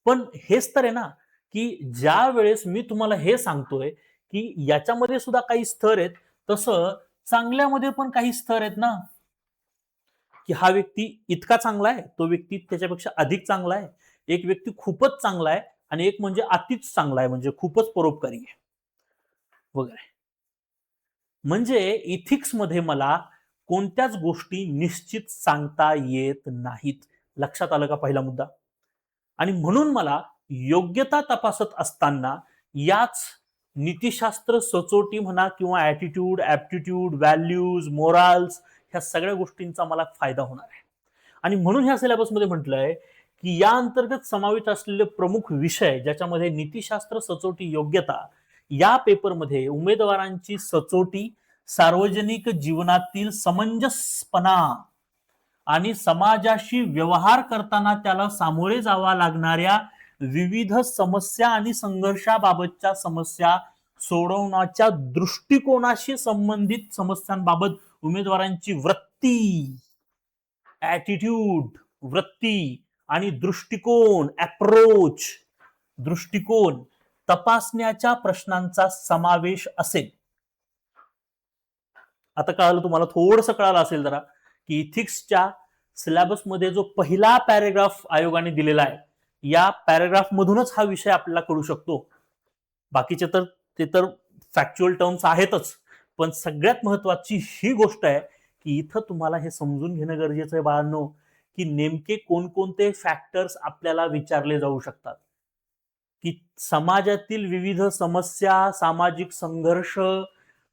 [SPEAKER 1] पण हेच तर आहे ना, की ज्या वेळेस मी तुम्हाला हे सांगतोय की याच्यामध्ये सुद्धा काही स्तर आहेत, तसं चांगल्यामध्ये पण काही स्तर आहेत ना, की हा व्यक्ती इतका चांगला आहे, तो व्यक्ती त्याच्यापेक्षा अधिक चांगला आहे, एक व्यक्ती खूपच चांगला आहे, आणि एक म्हणजे अतिच चांगला आहे, म्हणजे खूपच परोपकारी आहे वगैरे. म्हणजे इथिक्स मध्ये मला कोणत्याच गोष्टी निश्चित सांगता येत नाहीत. लक्षात आलं का पहिला मुद्दा? आणि म्हणून मला योग्यता तपासत असताना याच नीतिशास्त्र सचोटी म्हणा किंवा ॲटिट्यूड, ॲप्टिट्यूड, व्हॅल्यूज, मोराल्स, ह्या सगळ्या गोष्टींचा मला फायदा होणार आहे. आणि म्हणून ह्या सिलेबसमध्ये म्हटलंय की या अंतर्गत समाविष्ट असलेले प्रमुख विषय ज्याच्यामध्ये नीतिशास्त्र, सचोटी, योग्यता, या पेपरमध्ये उमेदवारांची सचोटी, सार्वजनिक जीवनातील समंजसपणा आणि समाजाशी व्यवहार करताना त्याला सामोरे जावा लागणाऱ्या विविध समस्या आणि संघर्षाबाबतच्या समस्या सोडवण्याच्या दृष्टिकोनाशी संबंधित समस्यांबाबत उमेदवारांची वृत्ती, ॲटिट्यूड, वृत्ती आणि दृष्टिकोन, अप्रोच, दृष्टिकोन तपासण्याच्या प्रश्नांचा समावेश असेल. आता कळालं तुम्हाला, थोडंसं कळालं असेल जरा, की इथिक्सच्या सिलेबसमध्ये जो पहिला पॅरेग्राफ आयोगाने दिलेला आहे, या पॅरेग्राफ मधूनच हा विषय आपल्याला कळू शकतो. बाकीचे तर ते तर फॅक्च्युअल टर्म्स आहेतच, पण सगळ्यात महत्वाची ही गोष्ट आहे की इथं तुम्हाला हे समजून घेणं गरजेचं आहे बाळांनो, की नेमके कोणकोणते फॅक्टर्स आपल्याला विचारले जाऊ शकतात, की समाजातील विविध समस्या, सामाजिक संघर्ष,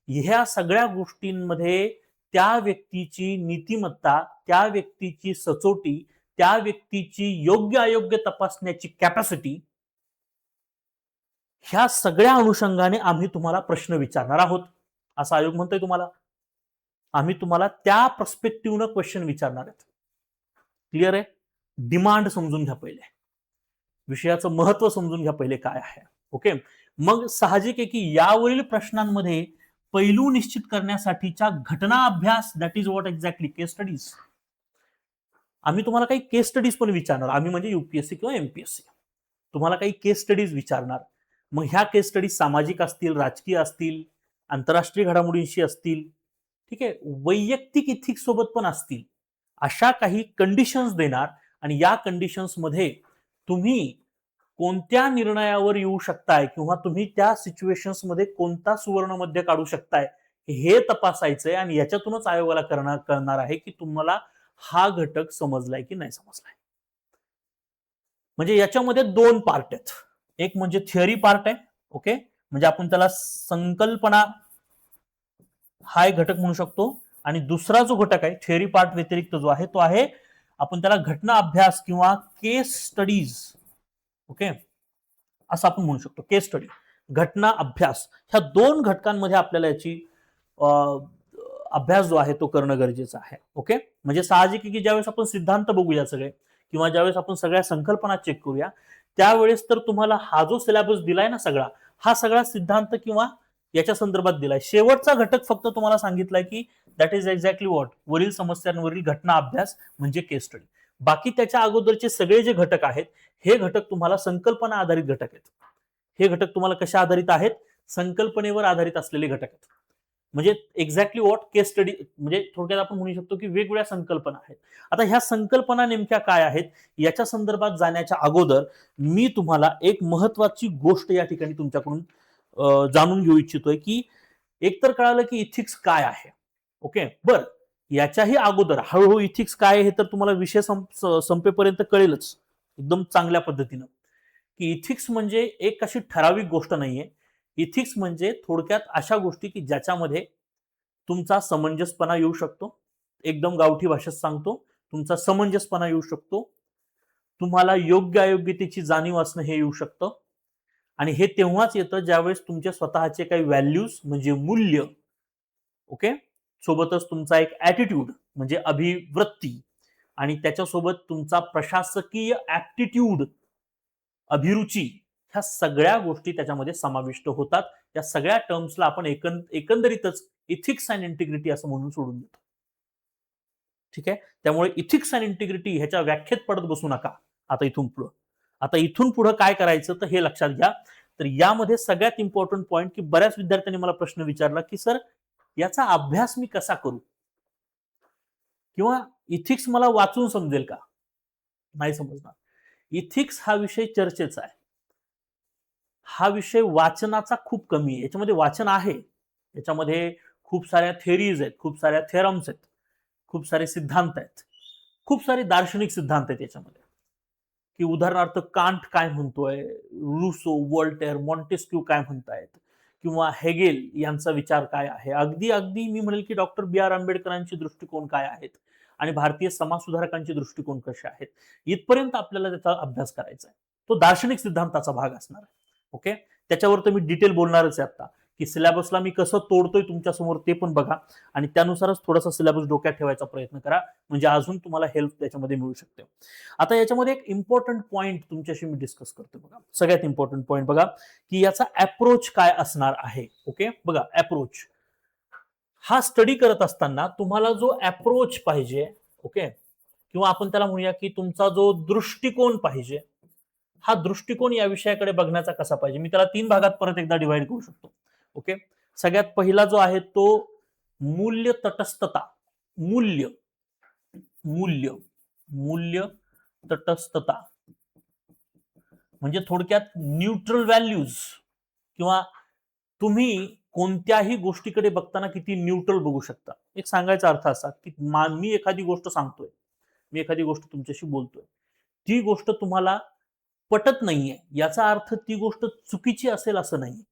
[SPEAKER 1] ह्या सगळ्या गोष्टींमध्ये त्या व्यक्तीची नीतिमत्ता, त्या व्यक्तीची सचोटी, त्या व्यक्तीची योग्य अयोग्य तपासण्याची कॅपॅसिटी, ह्या सगळ्या अनुषंगाने आम्ही तुम्हाला प्रश्न विचारणार आहोत. असा आयोग म्हणतोय तुम्हाला. आम्ही तुम्हाला त्या पर्स्पेक्टिव्हनं क्वेश्चन विचारणार आहेत. क्लिअर आहे? डिमांड समजून घ्या पहिले, विषयाचं महत्व समजून घ्या पहिले काय आहे. ओके, मग साहजिक आहे की यावरील प्रश्नांमध्ये पैलू निश्चित करण्यासाठीच्या घटना अभ्यास, that is what exactly case studies. आम्ही तुम्हाला काही केस स्टडीज पण विचारणार. आम्ही म्हणजे युपीएससी किंवा एमपीएससी तुम्हाला काही केस स्टडीज विचारणार. मग ह्या केस स्टडीज सामाजिक असतील, राजकीय असतील, आंतरराष्ट्रीय घडामोडींशी असतील, ठीक आहे, वैयक्तिक इथिक्स सोबत पण असतील. अशा काही कंडिशन्स देणार आणि या कंडिशन्स मध्ये तुम्ही कोणत्या निर्णयावर येऊ शकताय किंवा तुम्ही त्या सिच्युएशन्स मध्ये कोणता सुवर्ण मध्य काढू शकताय हे तपासायचंय. आणि याच्यातूनच आयोगाला कळणार आहे की तुम्हाला हा घटक समजलाय की नाही समजलाय. म्हणजे याच्यामध्ये दोन पार्ट आहेत. एक म्हणजे थिअरी पार्ट आहे, ओके, म्हणजे आपण त्याला संकल्पना हा एक घटक म्हणू शकतो. आणि दुसरा जो घटक आहे थिअरी पार्ट व्यतिरिक्त जो आहे तो आहे आपण त्याला घटना अभ्यास किंवा केस स्टडीज, ओके, असं आपण म्हणू शकतो. केस स्टडी, घटना अभ्यास, ह्या दोन घटकांमध्ये आपल्याला याची अभ्यास जो आहे तो करणं गरजेचं आहे. ओके, म्हणजे साहजिक आहे की ज्यावेळेस आपण सिद्धांत बघूया सगळे किंवा ज्यावेळेस आपण सगळ्या संकल्पना चेक करूया त्यावेळेस तर तुम्हाला हा जो सिलेबस दिलाय ना सगळा, हा सगळा सिद्धांत किंवा याच्या संदर्भात दिलाय. शेवटचा घटक फक्त तुम्हाला सांगितलाय की दॅट इज एक्झॅक्टली व्हॉट, वरील समस्यांवरील घटना अभ्यास म्हणजे केस स्टडी. बाकी त्याच्या अगोदरचे सगळे जे घटक आहेत हे घटक तुम्हाला संकल्पना आधारित घटक आहेत. हे घटक तुम्हाला कशा आधारित आहेत? संकल्पनेवर आधारित असलेले घटक आहेत. म्हणजे एक्झॅक्टली व्हॉट केस स्टडी, म्हणजे थोडक्यात आपण म्हणू शकतो की वेगवेगळ्या संकल्पना आहेत. आता ह्या संकल्पना नेमक्या काय आहेत याच्या संदर्भात जाण्याच्या अगोदर मी तुम्हाला एक महत्वाची गोष्ट या ठिकाणी तुमच्याकडून जाणून घेऊ इच्छितोय की एकतर कळालं की इथिक्स काय आहे. ओके, बर, याच्याही अगोदर हळूहळू इथिक्स काय हे तर तुम्हाला विषय संपेपर्यंत कळेलच एकदम चांगल्या पद्धतीनं, की इथिक्स म्हणजे एक अशी ठराविक गोष्ट नाहीये. इथिक्स म्हणजे थोडक्यात अशा गोष्टी की ज्याच्यामध्ये तुमचा समंजसपणा येऊ शकतो. एकदम गावठी भाषेत सांगतो, तुमचा समंजसपणा येऊ शकतो. तुम्हाला योग्य अयोग्यतेची जाणीव असणं हे येऊ शकतं. आणि हे तेव्हाच येतं ज्यावेळेस तुमचे स्वतःचे काही व्हॅल्यूज म्हणजे मूल्य, ओके, सोबतच तुमचा एक ॲटिट्यूड म्हणजे अभिवृत्ती आणि त्याच्यासोबत तुमचा प्रशासकीय ॲप्टिट्यूड, अभिरुची, ह्या सगळ्या गोष्टी त्याच्यामध्ये समाविष्ट होतात. या सगळ्या टर्म्सला आपण एकंदरीतच इथिक्स अँड इंटिग्रिटी असं म्हणून सोडून देतो. ठीक आहे, त्यामुळे इथिक्स अँड इंटिग्रिटी ह्याच्या व्याख्येत पडत बसू नका. आता इथून पुढे काय करायचं तर हे लक्षात घ्या. तर यामध्ये सगळ्यात इम्पॉर्टंट पॉइंट की बऱ्याच विद्यार्थ्यांनी मला प्रश्न विचारला की सर याचा अभ्यास मी कसा करू किंवा इथिक्स मला वाचून समजेल का? नाही समजणार. इथिक्स हा विषय चर्चेचा आहे. हा विषय वाचनाचा खूप कमी आहे. याच्यामध्ये वाचन आहे, याच्यामध्ये खूप साऱ्या थेरीज आहेत, खूप साऱ्या थेरम्स आहेत, खूप सारे सिद्धांत आहेत, खूप सारे दार्शनिक सिद्धांत आहेत याच्यामध्ये, की उदाहरणार्थ कांट काय म्हणतोय, रुसो, वॉल्टेअर, मॉन्टेस्क्यू काय म्हणतायत, किंवा हेगेल यांचा विचार काय आहे, अगदी अगदी मी म्हणेल की डॉक्टर बी आर आंबेडकरांचे दृष्टिकोन काय आहेत आणि भारतीय समाजसुधारकांचे दृष्टिकोन कसे आहेत, इथपर्यंत आपल्याला त्याचा अभ्यास करायचा आहे. तो दार्शनिक सिद्धांताचा भाग असणार आहे. ओके, त्याच्यावर तर मी डिटेल बोलणारच आहे आता, की सिलेबसला मी कसं तोडतोय तुमच्यासमोर ते पण बघा आणि त्यानुसारच थोडासा सिलेबस डोक्यात ठेवायचा प्रयत्न करा, म्हणजे अजून तुम्हाला हेल्प त्याच्यामध्ये मिळू शकते. आता याच्यामध्ये एक इम्पॉर्टंट पॉइंट तुमच्याशी मी डिस्कस करतो बघा, सगळ्यात इम्पॉर्टंट पॉइंट बघा, की याचा अप्रोच काय असणार आहे. ओके, बघा अप्रोच हा स्टडी करत असताना तुम्हाला जो अप्रोच पाहिजे, ओके, किंवा आपण त्याला म्हणूया की तुमचा जो दृष्टिकोन पाहिजे, हा दृष्टिकोन या विषयाकडे बघण्याचा कसा पाहिजे, मी त्याला 3 भागात परत एकदा डिवाइड करू शकतो. ओके, सगळ्यात पहिला जो आहे तो मूल्य तटस्थता. मूल्य मूल्य मूल्य तटस्थता म्हणजे थोडक्यात न्यूट्रल व्हॅल्यूज, किंवा तुम्ही कोणत्याही गोष्टीकडे बघताना किती न्यूट्रल बघू शकता. एक सांगायचा अर्थ असा की मी एखादी गोष्ट सांगतोय, मी एखादी गोष्ट तुमच्याशी बोलतोय, ती गोष्ट तुम्हाला पटत नाहीये याचा अर्थ ती गोष्ट चुकीची असेल असं नाही.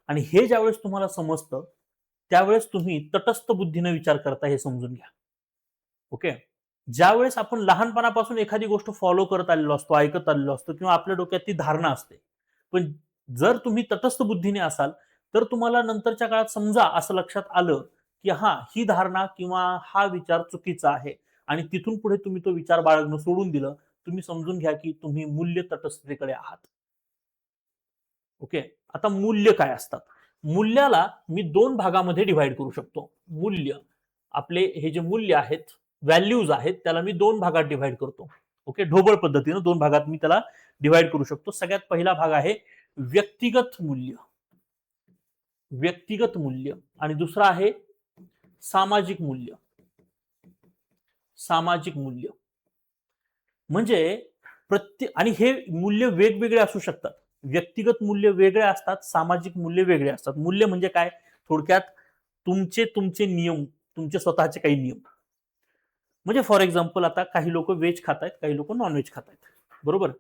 [SPEAKER 1] आणि हे ज्यावेळेस तुम्हाला समजतं त्यावेळेस तुम्ही तटस्थ बुद्धीने विचार करता हे समजून घ्या. ओके, ज्यावेळेस आपण लहानपणापासून एखादी गोष्ट फॉलो करत आलेलो असतो, ऐकत आलेलो असतो, किंवा आपल्या डोक्यात ती धारणा असते, पण जर तुम्ही तटस्थ बुद्धीने असाल तर तुम्हाला नंतरच्या काळात समजा असं लक्षात आलं की हा ही धारणा किंवा हा विचार चुकीचा आहे आणि तिथून पुढे तुम्ही तो विचार बाळगणं सोडून दिलं, तुम्ही समजून घ्या की तुम्ही मूल्य तटस्थतेकडे आहात. ओके, आता मूल्य काय असतात. मूल्याला मी 2 भागामध्ये डिव्हाइड करू शकतो. मूल्य आपले हे जे मूल्य आहेत, व्हॅल्यूज आहेत, त्याला मी 2 भागात डिव्हाइड करतो. ओके, ढोबळ पद्धतीने 2 भागात मी त्याला डिव्हाइड करू शकतो. सगळ्यात पहिला भाग आहे व्यक्तिगत मूल्य. व्यक्तिगत मूल्य आणि दुसरा आहे सामाजिक मूल्य. सामाजिक मूल्य म्हणजे प्रत्येक, आणि हे मूल्य वेगवेगळे असू शकतात. व्यक्तिगत मूल्य वेगळे असतात, सामाजिक मूल्य वेगळे असतात. मूल्य म्हणजे काय, थोडक्यात तुमचे तुमचे नियम, तुमचे स्वतःचे काही नियम. म्हणजे फॉर एक्झाम्पल आता काही लोक व्हेज खात आहेत, काही लोक नॉनव्हेज खात आहेत, बरोबर.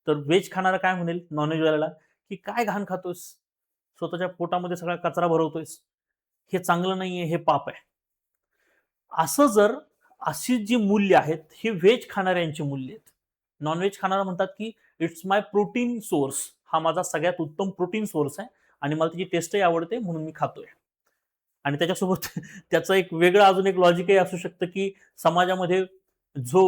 [SPEAKER 1] तर व्हेज खाणारा काय म्हणेल नॉनव्हेज वाल्याला की काय घाण खातोस, स्वतःच्या पोटामध्ये सगळा कचरा भरवतोयस, हे चांगलं नाहीये, हे पाप आहे. असं जर अशी जी मूल्य आहेत ही व्हेज खाणाऱ्यांची मूल्य आहेत. नॉनव्हेज खाणारा म्हणतात की इट्स माय प्रोटीन सोर्स, हा माझा सगळ्यात उत्तम प्रोटीन सोर्स आहे आणि मला त्याची टेस्टही आवडते म्हणून मी खातोय. आणि त्याच्यासोबत त्याचं एक वेगळं अजून एक लॉजिकही असू शकतं की समाजामध्ये जो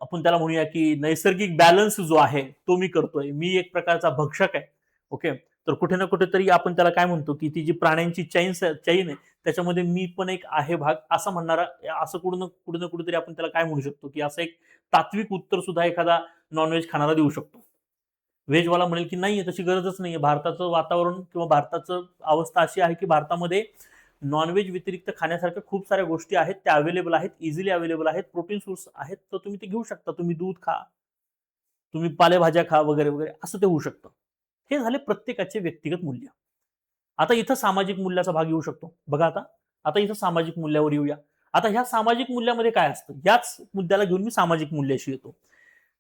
[SPEAKER 1] आपण त्याला म्हणूया की नैसर्गिक बॅलन्स जो आहे तो मी करतोय, मी एक प्रकारचा भक्षक आहे. ओके, तर कुठे ना कुठेतरी आपण त्याला काय म्हणतो की ती जी प्राण्यांची चैन आहे त्याच्यामध्ये मी पण एक आहे भाग, असं म्हणणारा, असं कुठे ना कुठेतरी आपण त्याला काय म्हणू शकतो की असं एक तात्विक उत्तर सुद्धा एखादा नॉनव्हेज खाणारा देऊ शकतो. व्हेजवाला म्हणेल की नाहीये, तशी गरजच नाहीये, भारताचं वातावरण किंवा भारताचं अवस्था अशी आहे की भारतामध्ये नॉनव्हेज व्यतिरिक्त खाण्यासारख्या खूप साऱ्या गोष्टी आहेत, त्या अवेलेबल आहेत, इझिली अवेलेबल आहेत, प्रोटीन सोर्स आहेत, तर तुम्ही ते घेऊ शकता. तुम्ही दूध खा, तुम्ही पालेभाज्या खा, वगैरे वगैरे असं ते होऊ शकतं. हे झाले प्रत्येकाचे व्यक्तिगत मूल्य. आता इथं सामाजिक मूल्याचा भाग येऊ शकतो बघा. आता आता इथं सामाजिक मूल्यावर येऊया. आता ह्या सामाजिक मूल्यामध्ये काय असतं, याच मुद्द्याला घेऊन मी सामाजिक मूल्याशी येतो.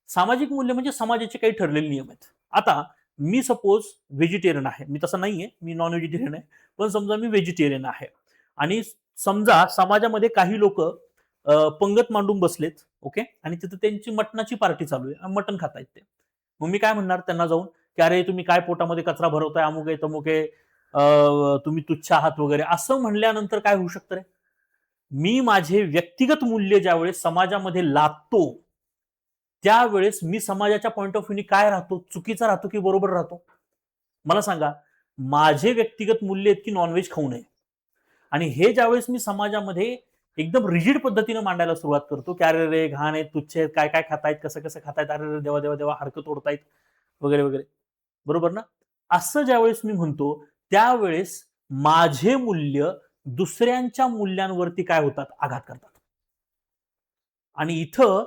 [SPEAKER 1] सामाजिक मूल्य म्हणजे समाजाचे काही ठरलेले नियम आहेत. आता मी सपोज व्हेजिटेरियन आहे, मी तसं नाहीये, मी नॉन व्हेजिटेरियन आहे, पण समजा मी व्हेजिटेरियन आहे आणि समजा समाजामध्ये काही लोक पंगत मांडून बसलेत, ओके, आणि तिथं त्यांची मटणाची पार्टी चालू आहे, मटण खातायत ते. मग मी काय म्हणणार त्यांना जाऊन की अरे तुम्ही काय पोटामध्ये कचरा भरवताय, अमुक आहे तमुक आहे, तुम्ही तुच्छ आहात वगैरे असं म्हणल्यानंतर काय होऊ शकतं रे, मी माझे व्यक्तिगत मूल्य ज्यावेळेस समाजामध्ये लादतो त्यावेळेस मी समाजाच्या पॉइंट ऑफ व्ह्यूने काय राहतो, चुकीचा राहतो की बरोबर राहतो, मला सांगा. माझे व्यक्तिगत मूल्य आहेत की नॉनव्हेज खाऊ नये, आणि हे ज्यावेळेस मी समाजामध्ये एकदम रिजिड पद्धतीने मांडायला सुरुवात करतो की अरे रे घाण आहेत, तुच्छ आहेत, काय काय खातायत, कसं कसं खातायत, अरे रे देवा देवा देवा, हाडकं तोडतायत वगैरे वगैरे, बरोबर ना. असं ज्यावेळेस मी म्हणतो त्यावेळेस माझे मूल्य दुसऱ्यांच्या मूल्यांवरती काय होतात, आघात करतात. आणि इथं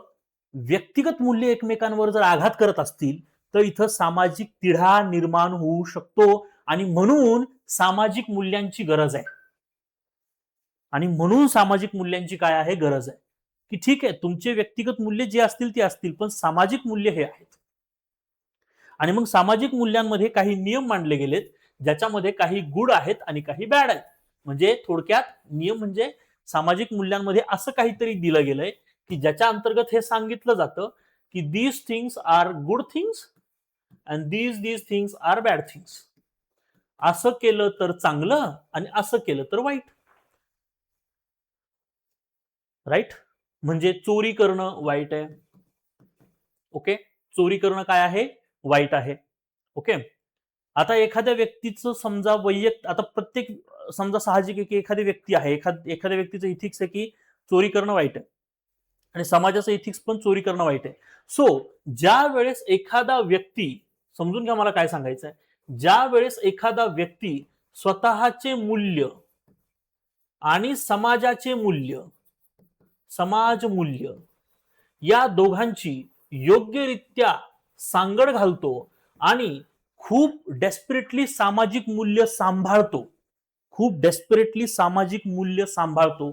[SPEAKER 1] व्यक्तिगत मूल्य एकमेकांवर जर आघात करत असतील तर इथं सामाजिक तिढा निर्माण होऊ शकतो आणि म्हणून सामाजिक मूल्यांची गरज आहे. आणि म्हणून सामाजिक मूल्यांची काय आहे गरज आहे की ठीक आहे तुमचे व्यक्तिगत मूल्य जे असतील ते असतील पण सामाजिक मूल्य हे आहेत. आणि मग सामाजिक मूल्यांमध्ये काही नियम मांडले गेलेत ज्याच्यामध्ये काही गुड आहेत आणि काही बॅड आहेत. म्हणजे थोडक्यात नियम म्हणजे सामाजिक मूल्यांमध्ये असं काहीतरी दिलं गेलंय की ज्याच्या अंतर्गत हे सांगितलं जातं की these things are good things and these things are bad things. असं केलं तर चांगलं आणि असं केलं तर वाईट. राईट. म्हणजे चोरी करणं वाईट आहे. ओके. चोरी करणं काय आहे वाईट आहे. ओके. आता एखाद्या व्यक्तीचं समजा आता प्रत्येक समजा साहजिक आहे की एखादी व्यक्ती आहे एखाद्या व्यक्तीचं इथिक्स आहे की चोरी करणं वाईट आहे आणि समाजाचं इथिक्स पण चोरी करणं वाईट आहे. सो ज्या वेळेस एखादा व्यक्ती समजून घ्या मला काय सांगायचं आहे ज्या वेळेस एखादा व्यक्ती स्वतःचे मूल्य आणि समाजाचे मूल्य समाज मूल्य या दोघांची योग्यरित्या सांगड घालतो आणि खूप डेस्परेटली सामाजिक मूल्य सांभाळतो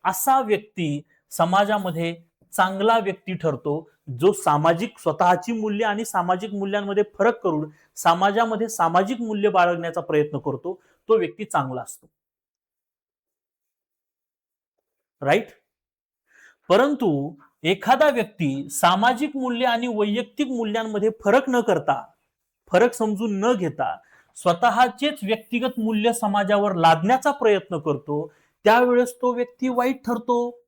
[SPEAKER 1] असा व्यक्ती समाजामध्ये चांगला व्यक्ती ठरतो जो सामाजिक स्वतःची मूल्य आणि सामाजिक मूल्यांमध्ये फरक करून समाजामध्ये सामाजिक मूल्य बाळगण्याचा प्रयत्न करतो तो व्यक्ती चांगला असतो. राईट. परंतु एखादा व्यक्ती सामाजिक मूल्य आणि वैयक्तिक मूल्यांमध्ये फरक समजून न घेता स्वतःचेच व्यक्तिगत मूल्य समाजावर लादण्याचा प्रयत्न करतो त्यावेळेस तो व्यक्ती वाईट ठरतो.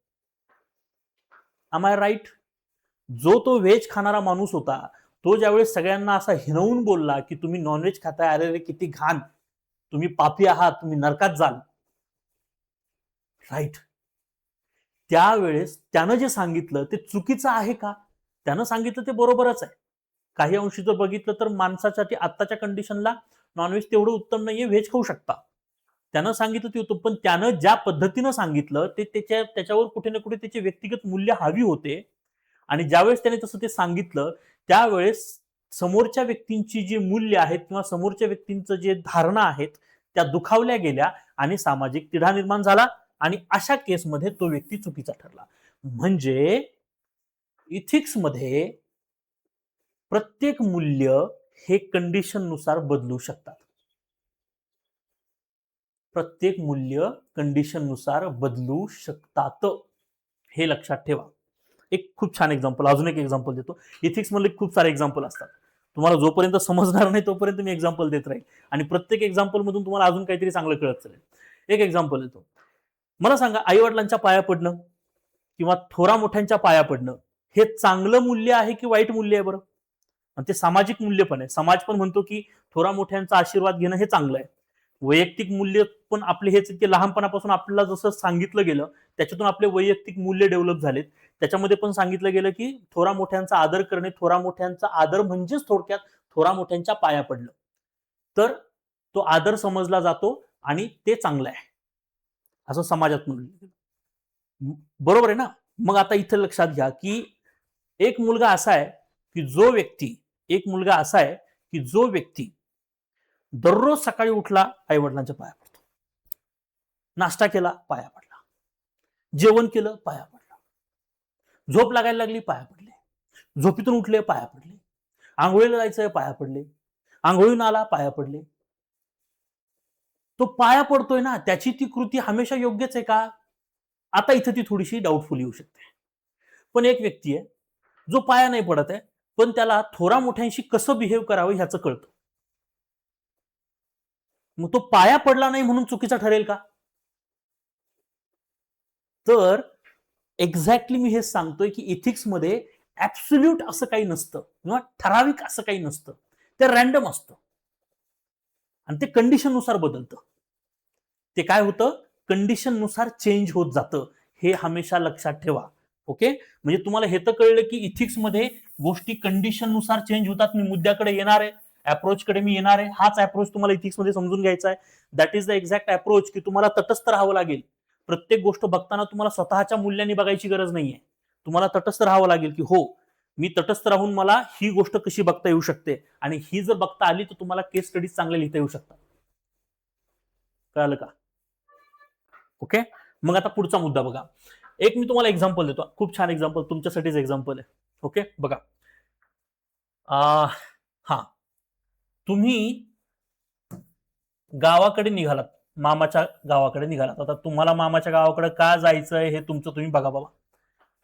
[SPEAKER 1] Am I right. जो तो व्हेज खाणारा माणूस होता तो ज्यावेळेस सगळ्यांना असा हिणवून बोलला की तुम्ही नॉनव्हेज खाताय अरे रे किती घाण तुम्ही पापी आहात तुम्ही नरकात जाल. राईट. त्यावेळेस त्यानं जे सांगितलं ते चुकीचं आहे का त्यानं सांगितलं ते बरोबरच आहे. काही अंशी जर बघितलं तर माणसासाठी आत्ताच्या कंडिशनला नॉनव्हेज तेवढं उत्तम नाहीये व्हेज खाऊ शकता. त्यानं सांगितलं ते होतं पण त्यानं ज्या पद्धतीनं सांगितलं ते त्याच्यावर कुठे ना कुठे त्याचे व्यक्तिगत मूल्य हावी होते आणि ज्यावेळेस त्याने तसं ते सांगितलं त्यावेळेस समोरच्या व्यक्तींची जी मूल्य आहेत किंवा समोरच्या व्यक्तींचं जे धारणा आहेत त्या दुखावल्या गेल्या आणि सामाजिक तिढा निर्माण झाला आणि अशा केसमध्ये तो व्यक्ती चुकीचा ठरला. म्हणजे इथिक्स मध्ये प्रत्येक मूल्य हे कंडिशन नुसार बदलू शकतात. प्रत्येक मूल्य कंडिशन नुसार बदलू शकतात हे लक्षात ठेवा. एक खूप छान एक्झाम्पल अजून एक एक्झाम्पल देतो. इथिक्स मध्ये खूप सारे एक्झाम्पल असतात तुम्हाला जोपर्यंत समजणार नाही तोपर्यंत मी एक्झाम्पल देत राहील आणि प्रत्येक एक्झाम्पल मधून तुम्हाला अजून काहीतरी चांगलं कळत चालेल. एक एक्झाम्पल देतो. मला सांगा आई वडिलांच्या पाया पडणं किंवा थोरा मोठ्यांच्या पाया पडणं हे चांगलं मूल्य आहे की वाईट मूल्य आहे बरं. आणि ते सामाजिक मूल्य पण आहे. समाज पण म्हणतो की थोरा मोठ्यांचा आशीर्वाद घेणं हे चांगलं आहे. वैयक्तिक मूल्य पण आपले हेच की लहानपणापासून आपल्याला जसं सांगितलं गेलं त्याच्यातून आपले वैयक्तिक मूल्य डेव्हलप झालेत. त्याच्यामध्ये पण सांगितलं गेलं की थोरा मोठ्यांचा आदर करणे थोरा मोठ्यांचा आदर म्हणजेच थोडक्यात थोरा मोठ्यांच्या पाया पडलं तर तो आदर समजला जातो आणि ते चांगलं आहे असं समाजात म्हणलं. बरोबर आहे ना. मग आता इथं लक्षात घ्या की एक मुलगा असा आहे की जो व्यक्ती दररोज सकाळी उठला आई वडिलांच्या पाया पडतो नाश्ता केला पाया पडला जेवण केलं पाया पडला झोप लागायला लागली पाया पडले झोपेतून उठले पाया पडले आंघोळीला जायचंय पाया पडले आंघोळीन आला पाया पडले. तो पाया पडतोय ना त्याची ती कृती हमेशा योग्यच आहे का. आता इथं ती थोडीशी डाऊटफुल येऊ शकते. पण एक व्यक्ती आहे जो पाया नाही पडत आहे पण त्याला थोरा मोठ्यांशी कसं बिहेव करावं ह्याचं कळतं. मग तो पाया पडला नाही म्हणून चुकीचा ठरेल का. तर एक्झॅक्टली मी हे सांगतोय की इथिक्स मध्ये ऍब्सोल्यूट असं काही नसतं किंवा ठराविक असं काही नसतं. ते रॅन्डम असतं आणि ते कंडिशन नुसार बदलतं. ते काय होतं कंडिशन नुसार चेंज होत जातं हे हमेशा लक्षात ठेवा. ओके. म्हणजे तुम्हाला हे तर कळलं की इथिक्स मध्ये गोष्टी कंडिशन नुसार चेंज होतात. मी मुद्द्याकडे येणार आहे अप्रोचकडे मी येणार आहे. हाच अप्रोच तुम्हाला इथिक्स मध्ये समजून घ्यायचा आहे. That is the exact approach की तुम्हाला तटस्थ राहावं लागेल. प्रत्येक गोष्ट बघताना तुम्हाला स्वतःच्या मूल्यांनी बघायची गरज नाहीये. तुम्हाला तटस्थ राहावं लागेल की हो मी तटस्थ राहून मला ही गोष्ट कशी बघता येऊ शकते, आणि ही जर बघता आली तर तुम्हाला केस स्टडीज चांगले लिहिता येऊ शकतात. कळालं का? ओके. मग आता पुढचा मुद्दा बघा. एक मी तुम्हाला एक्झाम्पल देतो, खूप छान एक्झाम्पल तुमच्यासाठीच एक्झाम्पल आहे. ओके बघा. हा, तुम्ही गावाकडे निघालात, मामाच्या गावाकडे निघालात. आता तुम्हाला मामाच्या गावाकडे का जायचंय हे तुमचं तुम्ही बघा बाबा.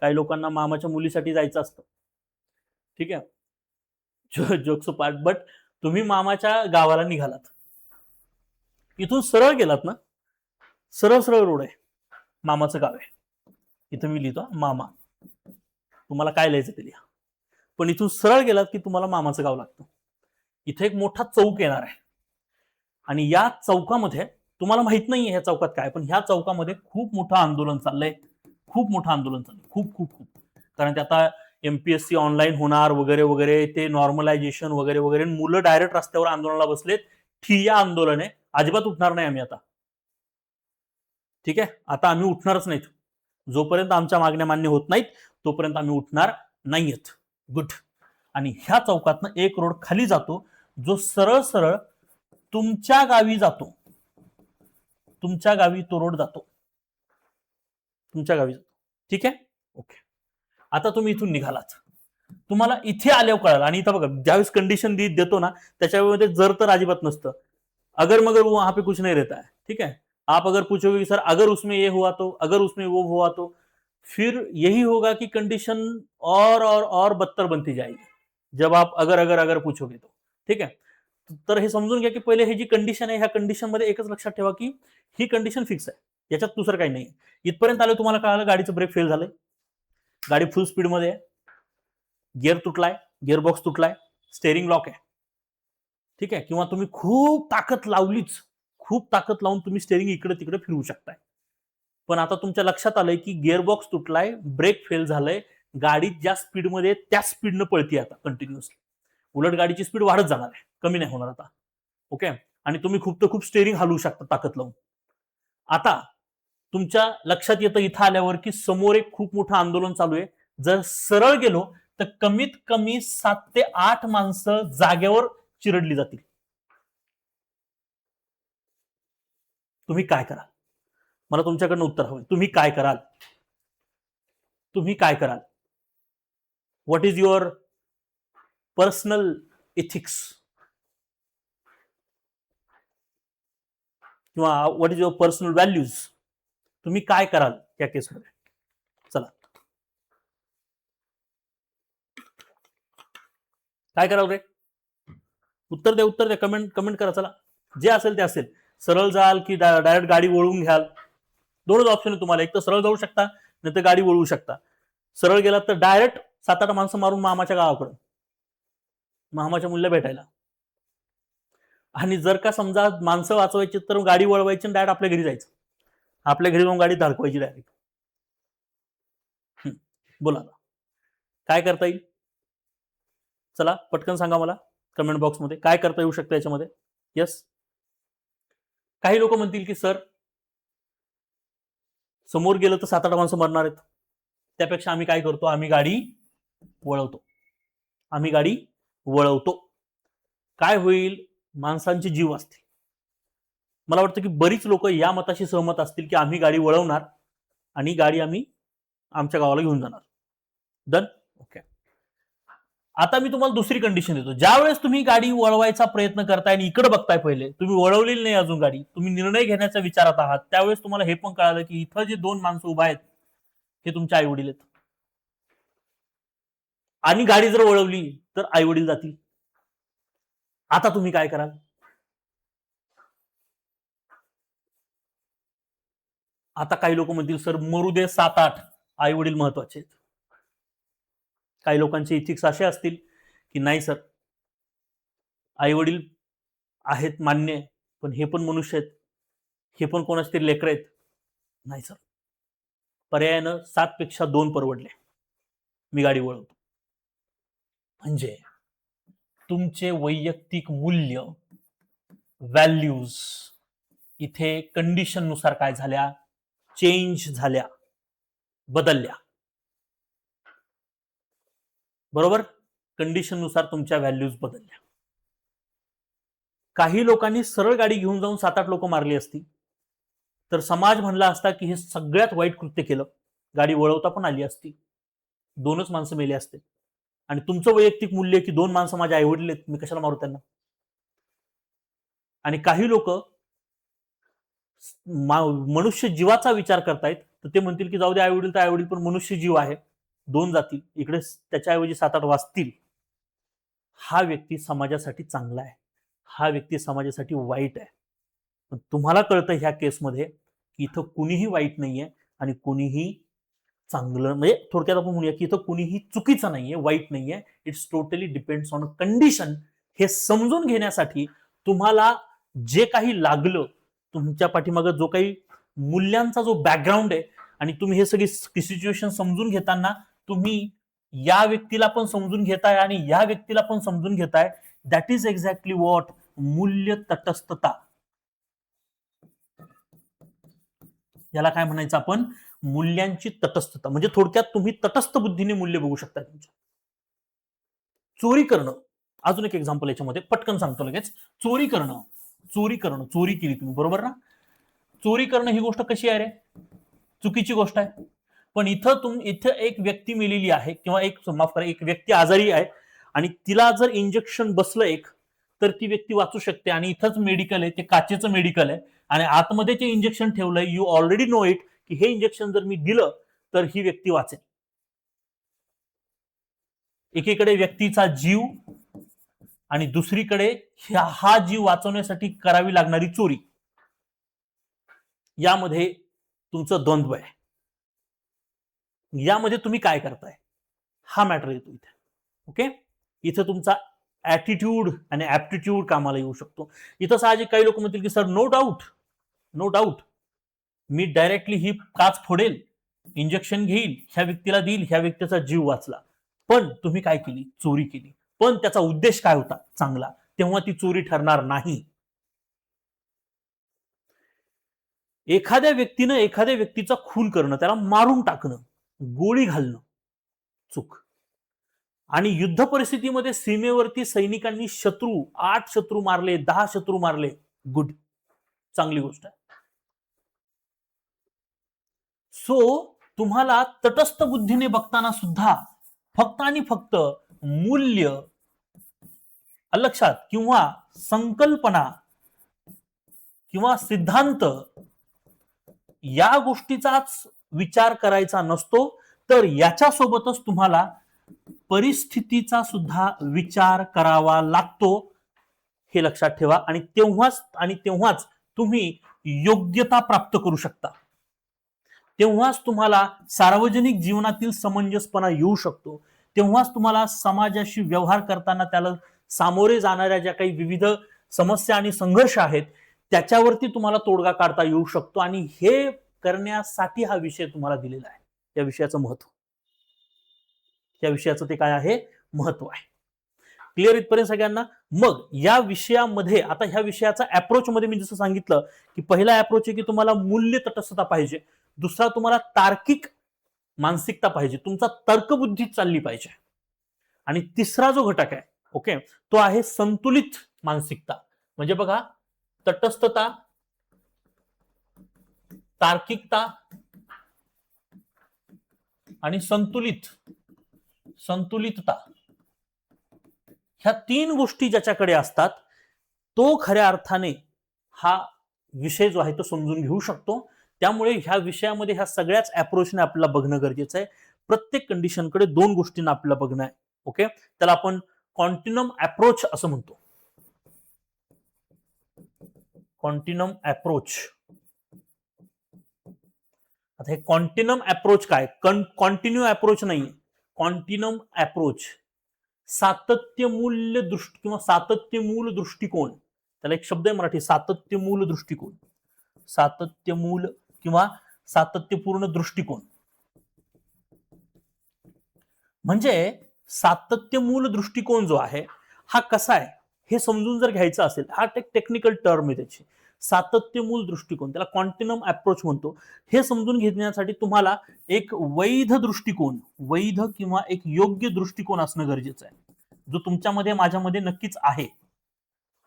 [SPEAKER 1] काही लोकांना मामाच्या मुलीसाठी जायचं असतं, ठीक आहे, जोक्स पार्ट. बट तुम्ही मामाच्या गावाला निघालात, इथून सरळ गेलात ना, सरळ सरळ रोड आहे, मामाचं गाव आहे. इथं मी लिहितो मामा, तुम्हाला काय लिहायचं ते लिहा. पण इथून सरळ गेलात की तुम्हाला मामाचं गाव लागतं. इथे एक मोठा चौक येणार आहे, आणि या चौकामध्ये तुम्हाला माहित नाहीये ह्या चौकात काय, पण ह्या चौकामध्ये खूप मोठं आंदोलन चाललंय, खूप मोठं आंदोलन चाललंय, खूप खूप खूप. कारण ते आता एमपीएससी ऑनलाईन होणार वगैरे वगैरे, ते नॉर्मलायझेशन वगैरे वगैरे, मुलं डायरेक्ट रस्त्यावर आंदोलनाला बसलेत. ठिय्या आंदोलन आहे, अजिबात उठणार नाही आम्ही आता, ठीक आहे. आता आम्ही उठणारच नाहीत, जोपर्यंत आमच्या मागण्या मान्य होत नाहीत तोपर्यंत आम्ही उठणार नाहीयेत. गुड. आणि ह्या चौकातनं एक रोड खाली जातो, जो सरळ सरळ तुमच्या गावी जातो. तुमच्या गावी तो रोड जातो, तुमच्या गावी जातो, ठीक आहे. ओके. आता तुम्ही इथून निघालात, तुम्हाला इथे आल्यावर कळालं. आणि इथं बघा, ज्यावेळेस कंडिशन देतो ना, त्याच्यामध्ये जर तर अजिबात नसतं. अगर मगर वहां पे कुछ नहीं रहता है, ठीक है. आप अगर पूछोगे सर अगर उसमें ये हुआ तो, अगर उसमें वो हुआ तो, फिर यही होगा कि कंडीशन और बदतर बनती जाएगी जब आप अगर अगर अगर पूछोगे तो, ठीक आहे. तर हे समजून घ्या की पहिले ही जी कंडिशन आहे, ह्या कंडिशन मध्ये एकच लक्षात ठेवा की ही कंडिशन फिक्स आहे, याच्यात दुसरं काही नाही. इथपर्यंत आलं, तुम्हाला कळालं गाडीचं ब्रेक फेल झालंय, गाडी फुल स्पीड मध्ये आहे, गिअर तुटलाय, गिअर बॉक्स तुटलाय, स्टेअरिंग लॉक आहे, ठीक आहे. किंवा तुम्ही खूप ताकद लावलीच, खूप ताकद लावून तुम्ही स्टेअरिंग इकडे तिकडे फिरवू शकताय, पण आता तुमच्या लक्षात आलंय की गिअर बॉक्स तुटलाय, ब्रेक फेल झालंय, गाडी ज्या स्पीडमध्ये त्या स्पीडनं पळती आता कंटिन्युअसली, उलट गाडीची स्पीड वाढत जाणार आहे, कमी नाही होणार आता. ओके. आणि तुम्ही खूप तर खूप स्टेअरिंग हलवू शकता ताकद लावून. आता तुमच्या लक्षात येतं इथं आल्यावर की समोर एक खूप मोठं आंदोलन चालू आहे. जर सरळ गेलो तर कमीत कमी 7 ते 8 माणसं जागेवर चिरडली जातील. तुम्ही काय कराल? मला तुमच्याकडनं उत्तर हवं. तुम्ही काय कराल? तुम्ही काय कराल? What is your personal ethics, किंवा what is your personal values? तुम्ही काय कराल या केसमध्ये? चला, काय कराल रे? उत्तर द्या, उत्तर द्या, कमेंट कमेंट करा. चला, जे असेल ते असेल. सरळ जाल की डायरेक्ट गाडी वळवून घ्याल? दोनच ऑप्शन आहे तुम्हाला, एक तर सरळ जाऊ शकता, नाही तर गाडी वळवू शकता. सरळ गेलात तर डायरेक्ट 7-8 माणसं मारून मामाच्या गावाकडे, मामाच्या मुलीला भेटायला. आणि जर का समजा माणसं वाचवायची तर गाडी वळवायची आणि डायरेक्ट आपल्या घरी जायचं, आपल्या घरी जाऊन गाडी धडकवायची डायरेक्ट. बोला, काय करता येईल? चला पटकन सांगा मला कमेंट बॉक्समध्ये, काय करता येऊ शकतं याच्यामध्ये. यस. काही लोक म्हणतील की सर समोर गेलं तर 7-8 माणसं मरणार आहेत, त्यापेक्षा आम्ही काय करतो, आम्ही गाडी वळवतो, आम्ही गाडी वळवतो. काय होईल? माणसांचे जीव असतील. मला वाटतं की बरीच लोक या मताशी सहमत असतील की आम्ही गाडी वळवणार आणि गाडी आम्ही आमच्या गावाला घेऊन जाणार. डन. ओके. आता मी तुम्हाला दुसरी कंडिशन देतो. ज्यावेळेस तुम्ही गाडी वळवायचा प्रयत्न करताय आणि इकडे बघताय, पहिले तुम्ही वळवलेली नाही अजून गाडी, तुम्ही निर्णय घेण्याच्या विचारात आहात, त्यावेळेस तुम्हाला हे पण कळालं की इथं जे 2 माणसं उभा आहेत हे तुमचे आई वडील आहेत, आणि गाडी जर वळवली तर आई वडील जातील. आता तुम्ही काय कराल? आता काही लोक म्हणतील सर मरू दे 7-8, आई वडील महत्वाचे आहेत. काही लोकांचे इथिक्स असे असतील की नाही सर, आई वडील आहेत मान्य, पण हे पण मनुष्य आहेत, हे पण कोणाचे तरी लेकर आहेत. नाही सर, पर्यायानं 7 पेक्षा 2 परवडले, मी गाडी वळवतो. म्हणजे तुमचे वैयक्तिक मूल्य, व्हॅल्यूज इथे कंडिशन नुसार काय झाल्या? चेंज झाल्या, बदलल्या. बरोबर, कंडिशननुसार तुमच्या व्हॅल्यूज बदलल्या. काही लोकांनी सरळ गाडी घेऊन जाऊन 7-8 लोक मारली असती तर समाज म्हणला असता की हे सगळ्यात वाईट कृत्य केलं, गाडी वळवता पण आली असती, 2च माणसं मेले असते. आणि तुमचं वैयक्तिक मूल्य की 2 माणसं माझ्या आईवडील आहेत, मी कशाला मारू त्यांना. आणि काही लोक मनुष्य जीवाचा विचार करतायत तर ते म्हणतील की जाऊ दे, आईवडील तर आईवडील, पण मनुष्य जीव आहे, 2 जाती, इकडे त्याच्याऐवजी 7-8 वाचतील. हा व्यक्ती समाजासाठी चांगला आहे, हा व्यक्ती समाजासाठी वाईट आहे. पण तुम्हाला कळतं ह्या केसमध्ये की इथं कुणीही वाईट नाहीये आणि कुणीही चांगलं, म्हणजे थोडक्यात आपण म्हणूया की इथं कुणीही चुकीचं नाहीये, वाईट नाहीये. It's totally depends on condition. हे समजून घेण्यासाठी तुम्हाला जे काही लागलं, तुमच्या पाठीमागं जो काही मूल्यांचा जो बॅकग्राऊंड आहे, आणि तुम्ही हे सगळी सिच्युएशन समजून घेताना तुम्ही या व्यक्तीला पण समजून घेताय आणि या व्यक्तीला पण समजून घेताय. दॅट इज एक्झॅक्टली व्हॉट मूल्य तटस्थता. याला काय म्हणायचं आपण, मूल्यांची तटस्थता. म्हणजे थोडक्यात तुम्ही तटस्थ बुद्धीने मूल्य बघू शकता तुमच्या. चोरी करणं, अजून एक एक्झाम्पल याच्यामध्ये पटकन सांगतो लगेच. चोरी करणं, चोरी केली तुम्ही, बरोबर ना. चोरी करणं ही गोष्ट कशी आहे रे, चुकीची गोष्ट आहे. पण इथं एक व्यक्ती मेलेली आहे, किंवा माफ करा, एक व्यक्ती आजारी आहे आणि तिला जर इंजेक्शन बसलं एक, तर ती व्यक्ती वाचू शकते. आणि इथंच मेडिकल आहे, ते काचेचं मेडिकल आहे आणि आतमध्ये ते इंजेक्शन ठेवलंय. यू ऑलरेडी नो इट की हे इंजेक्शन जर मी दिलं तर ही व्यक्ती वाचेल. एकीकडे व्यक्तीचा जीव आणि दुसरीकडे हा जीव वाचवण्यासाठी करावी लागणारी चोरी. यामध्ये तुमचं द्वंद्व आहे. यामध्ये तुम्ही काय करताय हा मॅटर येतो इथे. ओके, इथे तुमचा ऍटिट्यूड आणि ऍप्टिट्यूड कामाला येऊ शकतो. इथं साहजिक काही लोक म्हणतील की सर, नो डाऊट मी डायरेक्टली ही काच फोडेल, इंजेक्शन घेईल, ह्या व्यक्तीला देईल, ह्या व्यक्तीचा जीव वाचला. पण तुम्ही काय केली, चोरी केली. पण त्याचा उद्देश काय होता, चांगला, तेव्हा ती चोरी ठरणार नाही. एखाद्या व्यक्तीनं एखाद्या व्यक्तीचा खून करणं, त्याला मारून टाकणं, गोळी घालणं, चूक. आणि युद्ध परिस्थितीमध्ये सीमेवरती सैनिकांनी 8 शत्रू मारले, 10 शत्रू मारले, गुड, चांगली गोष्ट आहे. सो तुम्हाला तटस्थ बुद्धीने बघताना सुद्धा फक्त आणि फक्त मूल्य, लक्षात, किंवा संकल्पना किंवा सिद्धांत या गोष्टीचाच विचार करायचा नसतो, तर याच्यासोबतच तुम्हाला परिस्थितीचा सुद्धा विचार करावा लागतो. हे लक्षात ठेवा. आणि तेव्हाच तुम्ही योग्यता प्राप्त करू शकता. तेव्हाच तुम्हाला सार्वजनिक जीवनातील समंजसपणा येऊ शकतो. तेव्हाच तुम्हाला समाजाशी व्यवहार करताना त्याला सामोरे जाणाऱ्या ज्या काही विविध समस्या आणि संघर्ष आहेत त्याच्यावरती तुम्हाला तोडगा काढता येऊ शकतो. आणि हे करण्यासाठी हा विषय तुम्हाला दिलेला आहे. या विषयाचं महत्व, या विषयाचं ते काय आहे, महत्व आहे. क्लिअर इथपर्यंत सगळ्यांना. मग या विषयामध्ये, आता ह्या विषयाचा अप्रोच मध्ये मी जसं सांगितलं की पहिला अप्रोच आहे की तुम्हाला मूल्य तटस्थता पाहिजे, दुसरा तुम्हाला तार्किक मानसिकता पाहिजे, तुमचा तर्कबुद्धी चालली पाहिजे, आणि तिसरा जो घटक आहे, ओके, तो आहे संतुलित मानसिकता. म्हणजे बघा, तटस्थता, तार्किकता आणि संतुलितता, ह्या 3 गोष्टी ज्याच्याकडे असतात तो खऱ्या अर्थाने हा विषय जो आहे तो समजून घेऊ शकतो. त्यामुळे ह्या विषयामध्ये ह्या सगळ्याच अप्रोचने आपल्याला बघणं गरजेचं आहे. प्रत्येक कंडिशनकडे 2 गोष्टींना आपल्याला बघणं आहे. ओके, त्याला आपण कॉन्टिन्युम अप्रोच असं म्हणतो. कॉन्टिन्युम अप्रोच. आता हे कॉन्टिन्युम अप्रोच काय, कॉन्टिन्यू अप्रोच नाही, कॉन्टिन्युम अप्रोच, सातत्यमूल्य दृष्टी किंवा सातत्यमूल दृष्टिकोन. त्याला एक शब्द आहे मराठी, सातत्यमूल दृष्टिकोन, सातत्यमूल किंवा सातत्यपूर्ण दृष्टिकोन. म्हणजे सातत्यमूल दृष्टिकोन जो आहे हा कसा आहे हे समजून जर घ्यायचं असेल, हा टेक्निकल टर्म आहे त्याची, सातत्यमूल दृष्टिकोन, त्याला कॉन्टिनम अप्रोच म्हणतो. हे समजून घेण्यासाठी तुम्हाला एक वैध दृष्टिकोन, वैध किंवा एक योग्य दृष्टिकोन असणं गरजेचं आहे, जो तुमच्यामध्ये माझ्यामध्ये नक्कीच आहे.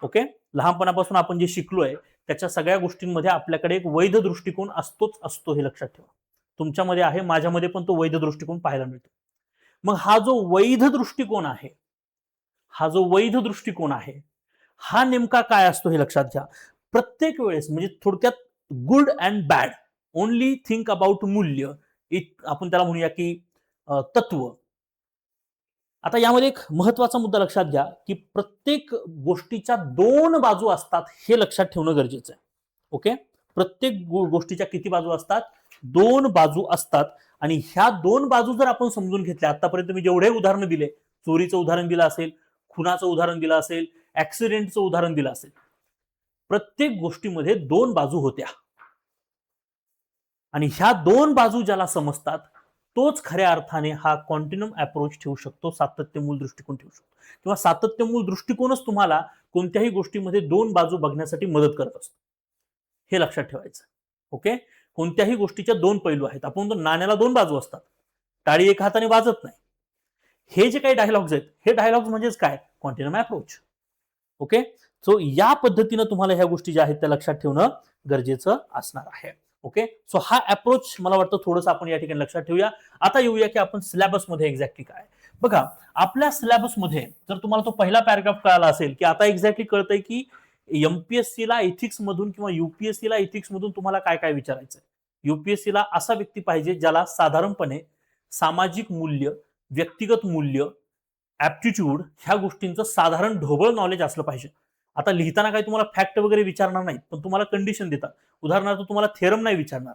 [SPEAKER 1] ओके, लहानपणापासून आपण जे शिकलोय त्याच्या सगळ्या गोष्टींमध्ये आपल्याकडे एक वैध दृष्टिकोन असतोच असतो, हे लक्षात ठेवा. तुमच्यामध्ये आहे, माझ्यामध्ये पण तो वैध दृष्टिकोन पाहायला मिळतो. मग हा जो वैध दृष्टिकोन आहे, हा जो वैध दृष्टिकोन आहे, हा नेमका काय असतो हे लक्षात घ्या. प्रत्येक वेळेस म्हणजे थोडक्यात good and bad, only think about मूल्य, आपण त्याला म्हणूया की तत्व. आता यामध्ये एक महत्वाचा मुद्दा लक्षात घ्या की प्रत्येक गोष्टीच्या दोन बाजू असतात, हे लक्षात ठेवणं गरजेचं आहे. ओके, प्रत्येक गोष्टीच्या किती बाजू असतात? दोन बाजू असतात. आणि ह्या दोन बाजू जर आपण समजून घेतल्या, आतापर्यंत मी जेवढे उदाहरण दिले, चोरीचं उदाहरण दिलं असेल, खुनाचं उदाहरण दिलं असेल, ऍक्सिडेंटचं उदाहरण दिलं असेल, प्रत्येक गोष्टीमध्ये दोन बाजू होत्या. आणि ह्या दोन बाजू ज्याला समजतात तोच खऱ्या अर्थाने हा कॉन्टिन्युम अप्रोच ठेवू शकतो, सातत्यमूल दृष्टिकोन ठेवू शकतो. किंवा सातत्यमूल दृष्टिकोनच तुम्हाला कोणत्याही गोष्टीमध्ये दोन बाजू बघण्यासाठी मदत करत असतो, हे लक्षात ठेवायचं. ओके, कोणत्याही गोष्टीच्या दोन पैलू आहेत. आपण म्हणतो नाण्याला दोन बाजू असतात, टाळी एका हाताने वाजत नाही. हे जे काही डायलॉग्स आहेत, हे डायलॉग्स म्हणजेच काय? कॉन्टिन्युम अप्रोच. ओके, सो या पद्धतीने तुम्हाला ह्या गोष्टी ज्या आहेत त्या लक्षात ठेवणं गरजेचं असणार आहे. ओके, सो हा अप्रोच मला वाटतं थोडंसं आपण या ठिकाणी लक्षात ठेवूया. आता येऊया की आपण सिलेबस मध्ये एक्झॅक्टली काय. बघा, आपल्या सिलेबस मध्ये जर तुम्हाला तो पहिला पॅराग्राफ कळाला असेल की आता एक्झॅक्टली कळतंय की एमपीएससी ला एथिक्स मधून किंवा युपीएससी ला एथिक्स मधून तुम्हाला काय काय विचारायचं. युपीएससी ला असा व्यक्ती पाहिजे ज्याला साधारणपणे सामाजिक मूल्य, व्यक्तिगत मूल्य, ऍप्टिट्यूड ह्या गोष्टींचं साधारण ढोबळ नॉलेज असलं पाहिजे. आता लिहिताना काही तुम्हाला फॅक्ट वगैरे विचारणार नाहीत, पण तुम्हाला कंडिशन देतात. उदाहरणार्थ तुम्हाला थेरम नाही विचारणार.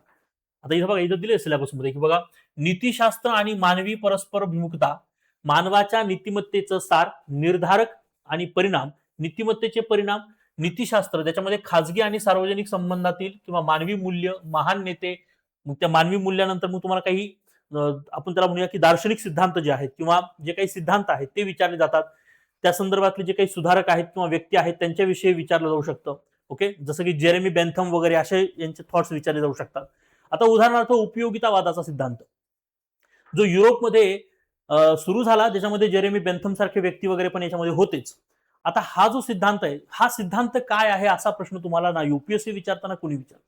[SPEAKER 1] आता इथं बघा, इथं दिले सिलेबस मध्ये की बघा, नीतिशास्त्र आणि मानवी परस्पर भिमुखता, मानवाच्या नीतिमत्तेचं सार, निर्धारक आणि परिणाम, नीतिमत्तेचे परिणाम, नीतिशास्त्र ज्याच्यामध्ये खाजगी आणि सार्वजनिक संबंधातील किंवा मानवी मूल्य, महान नेते. मग त्या मानवी मूल्यानंतर मग तुम्हाला काही आपण त्याला म्हणूया की दार्शनिक सिद्धांत जे आहेत किंवा जे काही सिद्धांत आहेत ते विचारले जातात. त्या संदर्भातले जे काही सुधारक आहेत किंवा व्यक्ती आहेत त्यांच्याविषयी विचारलं जाऊ शकतं. ओके, जसं की जेरेमी बेंथम वगैरे असे यांचे थॉट्स विचारले जाऊ शकतात. आता उदाहरणार्थ उपयोगितावादाचा सिद्धांत जो युरोपमध्ये सुरू झाला, त्याच्यामध्ये जेरेमी बेंथम सारखे व्यक्ती वगैरे पण याच्यामध्ये होतेच. आता हा जो सिद्धांत आहे, हा सिद्धांत काय आहे असा प्रश्न तुम्हाला ना युपीएससी विचारताना कोणी विचारलं.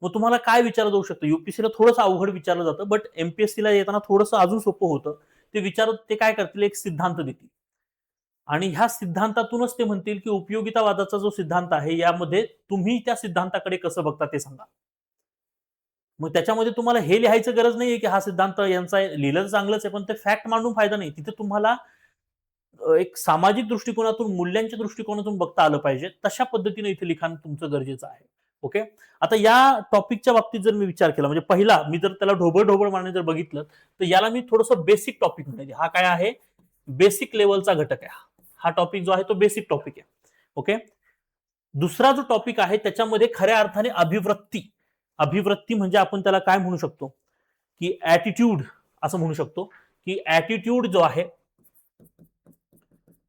[SPEAKER 1] मग तुम्हाला काय विचारलं जाऊ शकतं? युपीएससीला थोडंसं अवघड विचारलं जातं, बट एमपीएससीला येताना थोडंसं अजून सोपं होतं. ते विचारत ते काय करतील, एक सिद्धांत देतील आणि ह्या सिद्धांतातूनच ते म्हणतील की उपयोगितावादाचा जो सिद्धांत आहे यामध्ये तुम्ही त्या सिद्धांताकडे कसं बघता ते सांगा. मग त्याच्यामध्ये तुम्हाला हे लिहायचं गरज नाहीये की हा सिद्धांत यांचा लिहिलं चांगलंच आहे, पण ते फॅक्ट मांडून फायदा नाही. तिथे तुम्हाला एक सामाजिक दृष्टिकोनातून, मूल्यांच्या दृष्टिकोनातून बघता आलं पाहिजे. तशा पद्धतीने इथे लिखाण तुमचं गरजेचं आहे. ओके, आता या टॉपिकच्या बाबतीत जर मी विचार केला, म्हणजे पहिला मी जर त्याला ढोबळ मारणे जर बघितलं तर याला मी थोडंसं बेसिक टॉपिक म्हणजे हा काय आहे, बेसिक लेवलचा घटक आहे. हा टॉपिक जो आहे तो बेसिक टॉपिक आहे. ओके, दुसरा जो टॉपिक आहे त्याच्यामध्ये खऱ्या अर्थाने अभिवृत्ती. अभिवृत्ती म्हणजे आपण त्याला काय म्हणू शकतो की ऍटिट्यूड असं म्हणू शकतो की ऍटिट्यूड जो आहे,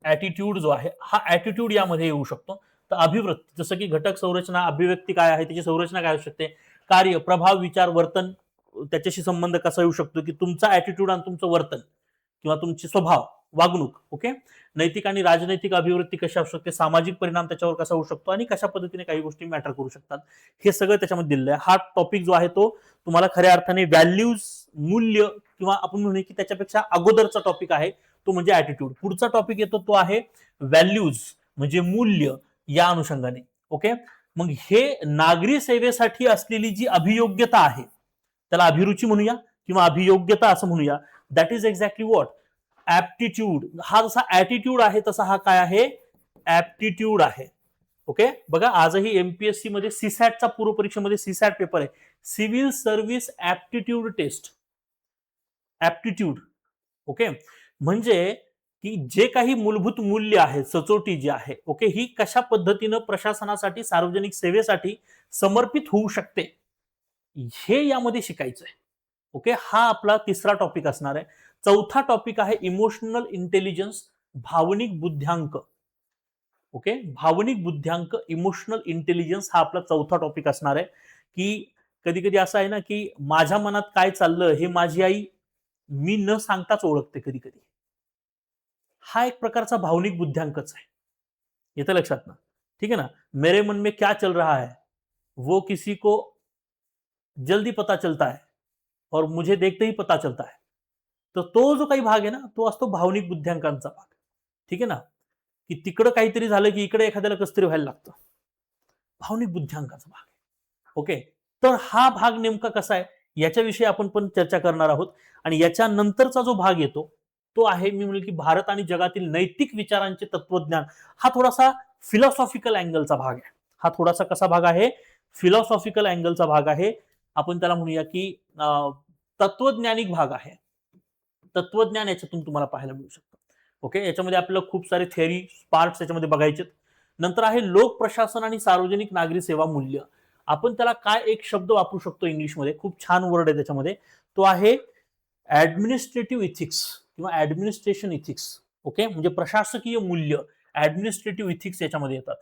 [SPEAKER 1] ऍटिट्यूड जो आहे हा ऍटिट्यूड यामध्ये येऊ शकतो. तर अभिवृत्ती जसं की घटक संरचना, अभिव्यक्ती काय आहे, त्याची संरचना काय असू शकते, कार्य, प्रभाव, विचार, वर्तन, त्याच्याशी संबंध कसा येऊ शकतो की तुमचा ऍटिट्यूड आणि तुमचं वर्तन किंवा तुमचे स्वभाव, वागणूक. ओके, नैतिक आणि राजनैतिक अभिवृत्ती कशी असू शकते, सामाजिक परिणाम त्याच्यावर कसा होऊ शकतो आणि कशा पद्धतीने काही गोष्टी मॅटर करू शकतात, हे सगळं त्याच्यामध्ये दिलेलं आहे. हा टॉपिक जो आहे तो तुम्हाला खऱ्या अर्थाने व्हॅल्यूज, मूल्य किंवा आपण म्हणू की त्याच्यापेक्षा अगोदरचा टॉपिक आहे तो म्हणजे ऍटिट्यूड. पुढचा टॉपिक येतो तो आहे व्हॅल्यूज म्हणजे मूल्य या अनुषंगाने. ओके, मग हे नागरी सेवेसाठी असलेली जी अभियोग्यता आहे त्याला अभिरुची म्हणूया किंवा अभियोग्यता असं म्हणूया. That is exactly what aptitude. हा जसा ऍटिट्यूड आहे तसा हा काय आहे, ऍप्टिट्यूड आहे. ओके, बघा आजही एमपीएससी मध्ये सीसॅटचा पूर्व परीक्षेमध्ये सीसॅट पेपर आहे, civil service aptitude test. Aptitude. Okay, म्हणजे की जे काही मूलभूत मूल्य आहे, सचोटी जी आहे, ओके, ही कशा पद्धतीनं प्रशासनासाठी, सार्वजनिक सेवेसाठी समर्पित होऊ शकते हे यामध्ये शिकायचं आहे. ओके, हा आपला तिसरा टॉपिक असणार आहे. चौथा टॉपिक आहे इमोशनल इंटेलिजन्स, भावनिक बुद्ध्यांक. ओके, भावनिक बुद्ध्यांक, इमोशनल इंटेलिजन्स हा आपला चौथा टॉपिक असणार आहे. की कधी कधी असं आहे ना, की माझ्या मनात काय चाललं हे माझी आई मी न सांगताच ओळखते कधी कधी. हा एक प्रकारचा भावनिक बुद्ध्यांकच आहे. येतं लक्षात ना? ठीक है ना? मेरे मन में क्या चल रहा है वो किसी को जल्दी पता चलता है और मुझे देखते ही पता चलता है. तर तो जो काही भाग आहे ना, तो असतो भावनिक बुद्ध्यांकांचा भाग. ठीक आहे ना? की तिकडं काहीतरी झालं की इकडे एखाद्याला कसं तरी व्हायला लागतं. भावनिक बुद्ध्यांकाचा भाग. ओके. तर हा भाग नेमका कसा आहे याच्याविषयी आपण पण चर्चा करणार आहोत. आणि याच्यानंतरचा जो भाग येतो तो आहे, मी म्हणेल की भारत आणि जगातील नैतिक विचारांचे तत्वज्ञान. हा थोडासा फिलॉसॉफिकल अँगलचा भाग आहे. हा थोडासा कसा भाग आहे? फिलॉसॉफिकल अँगलचा भाग आहे. आपण त्याला म्हणूया की तत्वज्ञानिक भाग आहे. तत्वज्ञान याच्यातून तुम्हाला पाहायला मिळू शकतं. ओके, याच्यामध्ये आपल्याला खूप सारे थेअरी पार्ट्स याच्यामध्ये बघायचे. नंतर आहे लोक प्रशासन आणि सार्वजनिक नागरी सेवा मूल्य. आपण त्याला काय एक शब्द वापरू शकतो इंग्लिशमध्ये, खूप छान वर्ड आहे त्याच्यामध्ये, तो आहे ऍडमिनिस्ट्रेटिव्ह इथिक्स किंवा ऍडमिनिस्ट्रेशन इथिक्स. ओके, म्हणजे प्रशासकीय मूल्य, ऍडमिनिस्ट्रेटिव्ह इथिक्स याच्यामध्ये येतात.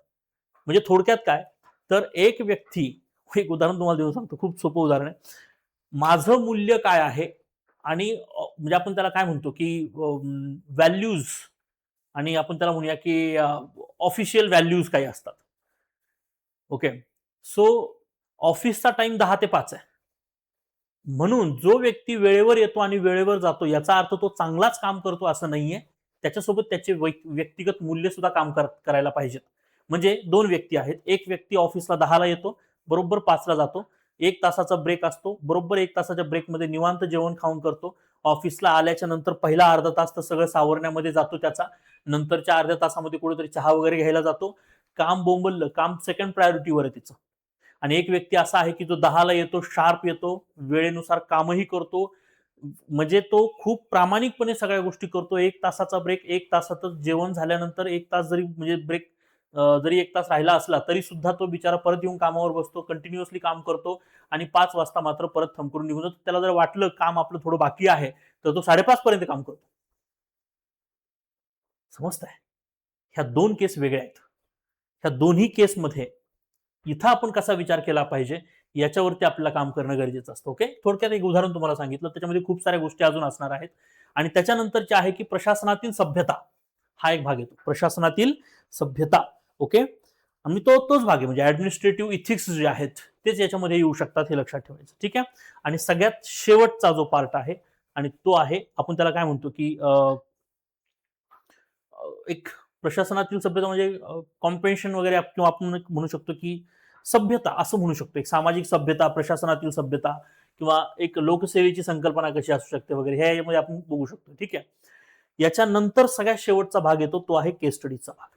[SPEAKER 1] म्हणजे थोडक्यात काय, तर एक व्यक्ती, एक उदाहरण तुम्हाला देऊ सांगतो, खूप सोपं उदाहरण आहे. माझं मूल्य काय आहे आणि म्हणजे आपण त्याला काय म्हणतो की व्हॅल्यूज, आणि आपण त्याला म्हणूया की ऑफिशियल व्हॅल्यूज काही असतात. ओके, सो ऑफिसचा टाइम 10 ते 5 आहे. म्हणून जो व्यक्ती वेळेवर येतो आणि वेळेवर जातो याचा अर्थ तो चांगलाच काम करतो असं नाहीये. त्याच्यासोबत त्याचे व्यक्तिगत मूल्य सुद्धा काम करायला पाहिजेत. म्हणजे दोन व्यक्ती आहेत. एक व्यक्ती ऑफिसला 10 ला येतो, बरोबर 5 ला जातो. 1 तासाचा ब्रेक असतो, बरोबर 1 तासाच्या ब्रेकमध्ये निवांत जेवण खाऊन करतो. ऑफिसला आल्याच्या नंतर पहिला अर्धा तास तर सगळं सावरण्यामध्ये जातो त्याचा. नंतरच्या अर्ध्या तासामध्ये कुठेतरी चहा वगैरे घ्यायला जातो. काम बोंबललं, काम सेकंड प्रायोरिटीवर आहे तिचं. आणि एक व्यक्ती असा आहे की जो 10 ला येतो, शार्प येतो, वेळेनुसार कामही करतो. म्हणजे तो खूप प्रामाणिकपणे सगळ्या गोष्टी करतो. 1 तासाचा ब्रेक, 1 तासातच जेवण झाल्यानंतर 1 तास जरी म्हणजे ब्रेक जरी 1 तास राहिला असला तरी सुद्धा तो बिचारा परत येऊन कामावर बसतो, कंटिन्युअसली काम करतो आणि 5 वाजता मात्र परत थंबकरून निघून जातो. त्याला जर वाटलं काम आपलं थोडं बाकी आहे, तर तो 5:30 पर्यंत काम करतो. समजतंय? ह्या 2 केस वेगळ्या आहेत. ह्या दोन्ही केसमध्ये इथं आपण कसा विचार केला पाहिजे याच्यावरती आपल्याला काम करणं गरजेचं असतं. ओके, थोडक्यात एक उदाहरण तुम्हाला सांगितलं, त्याच्यामध्ये खूप साऱ्या गोष्टी अजून असणार आहेत. आणि त्याच्यानंतरचे आहे की प्रशासनातील सभ्यता, हा एक भाग येतो. प्रशासनातील सभ्यता. ओके, आणि तोच भाग आहे, म्हणजे ऍडमिनिस्ट्रेटिव्ह इथिक्स जे आहेत तेच याच्यामध्ये येऊ शकतात, हे लक्षात ठेवायचं. ठीक आहे. आणि सगळ्यात शेवटचा जो पार्ट आहे आणि तो आहे, आपण त्याला काय म्हणतो की एक प्रशासनातील सभ्यता म्हणजे कॉम्प्रेन्शन वगैरे किंवा आपण म्हणू शकतो की सभ्यता असं म्हणू शकतो. एक सामाजिक सभ्यता, प्रशासनातील सभ्यता किंवा एक लोकसेवेची संकल्पना कशी असू शकते वगैरे, हे यामध्ये आपण बघू शकतो. ठीक आहे. याच्यानंतर सगळ्यात शेवटचा भाग येतो, तो आहे केस स्टडीचा भाग.